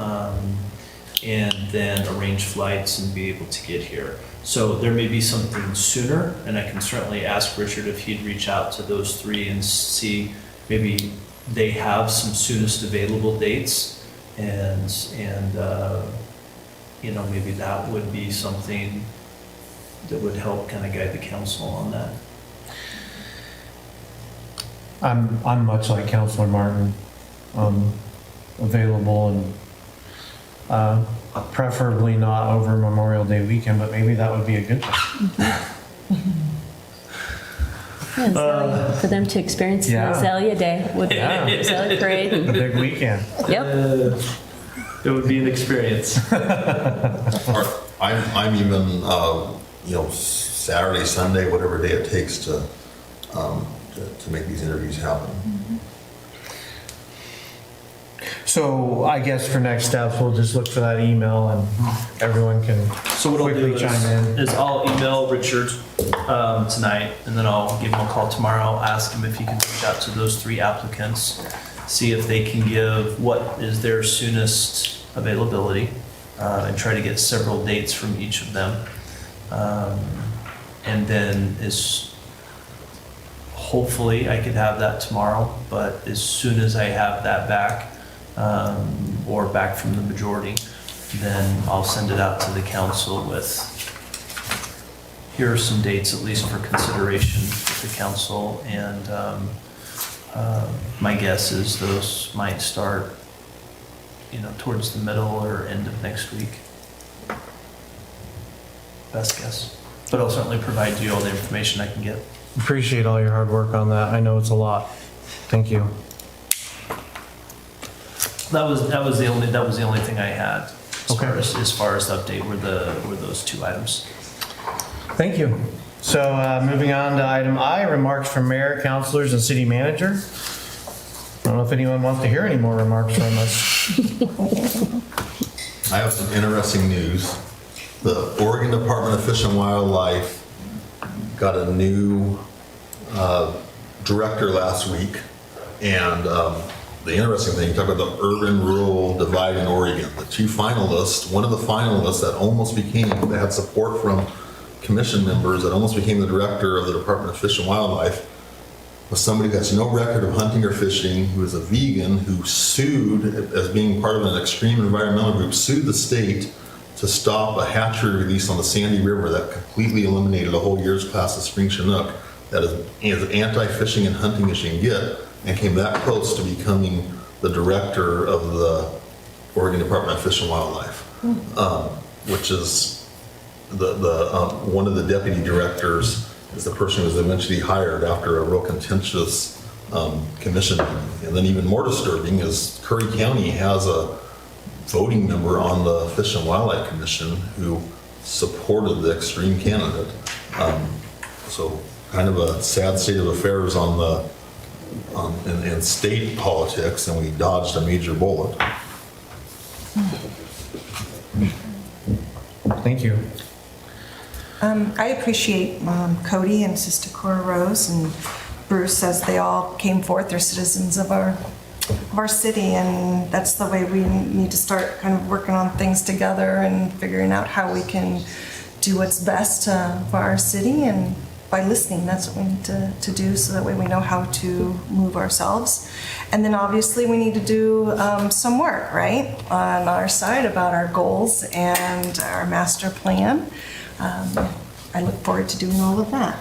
and then arrange flights and be able to get here. So there may be something sooner, and I can certainly ask Richard if he'd reach out to those three and see maybe they have some soonest available dates, and maybe that would be something that would help kind of guide the council on that. I'm much like Councilor Martin, available and preferably not over Memorial Day weekend, but maybe that would be a good thing. Yeah, for them to experience the Yeah. Azalea Day would be Yeah. Azalea Parade. A big weekend. Yep. It would be an experience. Or I'm even, Saturday, Sunday, whatever day it takes to make these interviews happen. So I guess for next steps, we'll just look for that email and everyone can So what I'll do quickly chime in. is I'll email Richard tonight, and then I'll give him a call tomorrow, ask him if he can reach out to those three applicants, see if they can give what is their soonest availability, and try to get several dates from each of them. And then hopefully I could have that tomorrow, but as soon as I have that back, or back from the majority, then I'll send it out to the council with, here are some dates at least for consideration with the council, and my guess is those might start, towards the middle or end of next week. Best guess. But I'll certainly provide you all the information I can get. Appreciate all your hard work on that. I know it's a lot. Thank you. That was the only thing I had Okay. as far as the update were those two items. Thank you. So moving on to item I, remarks from mayor, councilors, and city manager. I don't know if anyone wants to hear any more remarks from us. I have some interesting news. The Oregon Department of Fish and Wildlife got a new director last week, and the interesting thing, you talk about the urban-rural divide in Oregon. The two finalists, one of the finalists that almost became, they had support from commission members, that almost became the director of the Department of Fish and Wildlife, was somebody who has no record of hunting or fishing, who is a vegan, who sued, as being part of an extreme environmental group, sued the state to stop a hatchery release on the Sandy River that completely eliminated a whole year's class of spring Chinook that is as anti-fishing and hunting as you can get, and came that close to becoming the director of the Oregon Department of Fish and Wildlife, which is one of the deputy directors is the person who was eventually hired after a real contentious commission meeting. And then even more disturbing is Curry County has a voting member on the Fish and Wildlife Commission who supported the extreme candidate. So kind of a sad state of affairs on the in state politics, and we dodged a major bullet. Thank you. I appreciate Cody and Sister Cora Rose and Bruce as they all came forth. They're citizens of our of our city, and that's the way we need to start kind of working on things together and figuring out how we can do what's best for our city, and by listening, that's what we need to do, so that way we know how to move ourselves. And then obviously we need to do some work, right, on our side about our goals and our master plan. I look forward to doing all of that.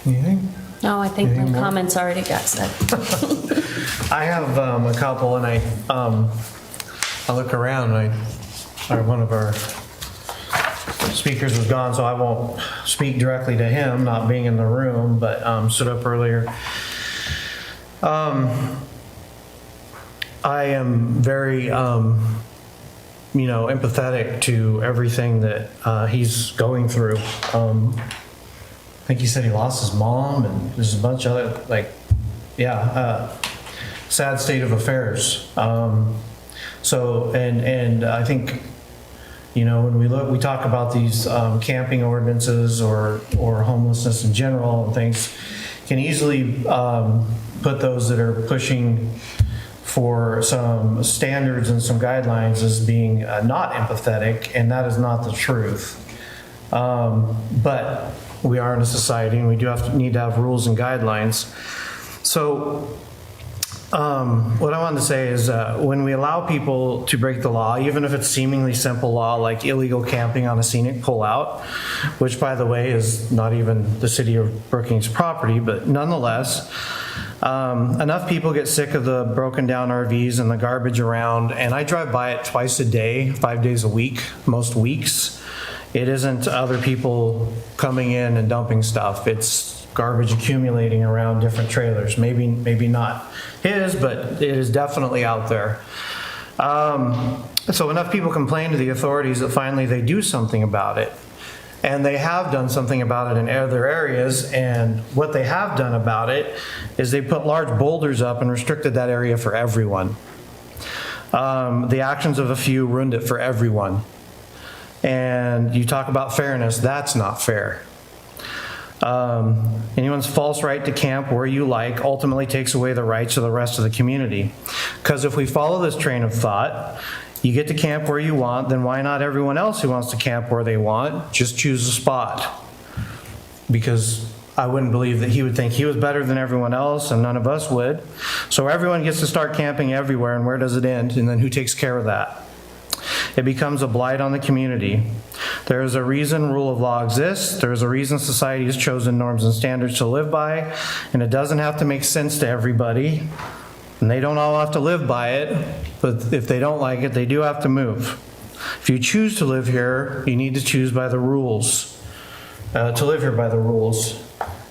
Anything? No, I think Anything my more? comments already got said. I have a couple, and I look around, one of our speakers was gone, so I won't speak directly to him, not being in the room, but stood up earlier. I am very, empathetic to everything that he's going through. I think he said he lost his mom, and there's a bunch of other, sad state of affairs. And I think, when we talk about these camping ordinances or homelessness in general and things, can easily put those that are pushing for some standards and some guidelines as being not empathetic, and that is not the truth. But we are in a society, and we do need to have rules and guidelines. So what I wanted to say is when we allow people to break the law, even if it's seemingly simple law like illegal camping on a scenic pullout, which by the way is not even the city of Brookings property, but nonetheless, enough people get sick of the broken down RVs and the garbage around, and I drive by it twice a day, 5 days a week, most weeks. It isn't other people coming in and dumping stuff. It's garbage accumulating around different trailers. Maybe not his, but it is definitely out there. So enough people complain to the authorities that finally they do something about it. And they have done something about it in other areas, and what they have done about it is they put large boulders up and restricted that area for everyone. The actions of a few ruined it for everyone. And you talk about fairness, that's not fair. Anyone's false right to camp where you like ultimately takes away the rights of the rest of the community. Because if we follow this train of thought, you get to camp where you want, then why not everyone else who wants to camp where they want just choose a spot? Because I wouldn't believe that he would think he was better than everyone else, and none of us would. So everyone gets to start camping everywhere, and where does it end? And then who takes care of that? It becomes a blight on the community. There is a reason rule of law exists. There is a reason society has chosen norms and standards to live by, and it doesn't have to make sense to everybody. And they don't all have to live by it, but if they don't like it, they do have to move. If you choose to live here, you need to choose by the rules, to live here by the rules.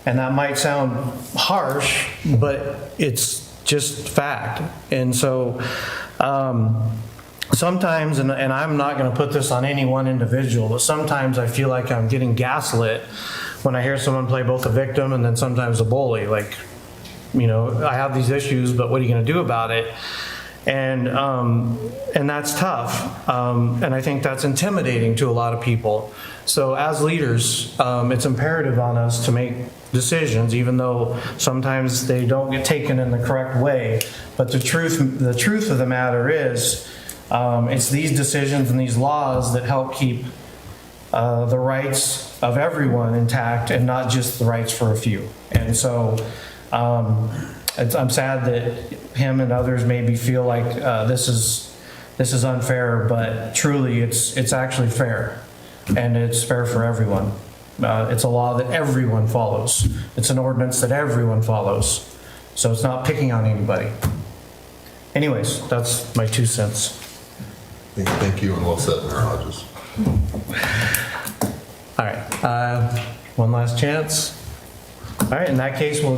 And that might sound harsh, but it's just fact. And so sometimes, and I'm not going to put this on any one individual, but sometimes I feel like I'm getting gaslit when I hear someone play both a victim and then sometimes a bully. Like, I have these issues, but what are you going to do about it? And that's tough. And I think that's intimidating to a lot of people. So as leaders, it's imperative on us to make decisions, even though sometimes they don't get taken in the correct way. But the truth of the matter is, it's these decisions and these laws that help keep the rights of everyone intact and not just the rights for a few. And so I'm sad that him and others maybe feel like this is unfair, but truly it's actually fair, and it's fair for everyone. It's a law that everyone follows. It's an ordinance that everyone follows. So it's not picking on anybody. Anyways, that's my 2 cents. Thank you, and well said, Mayor Hodges. All right, one last chance. All right, in that case, we'll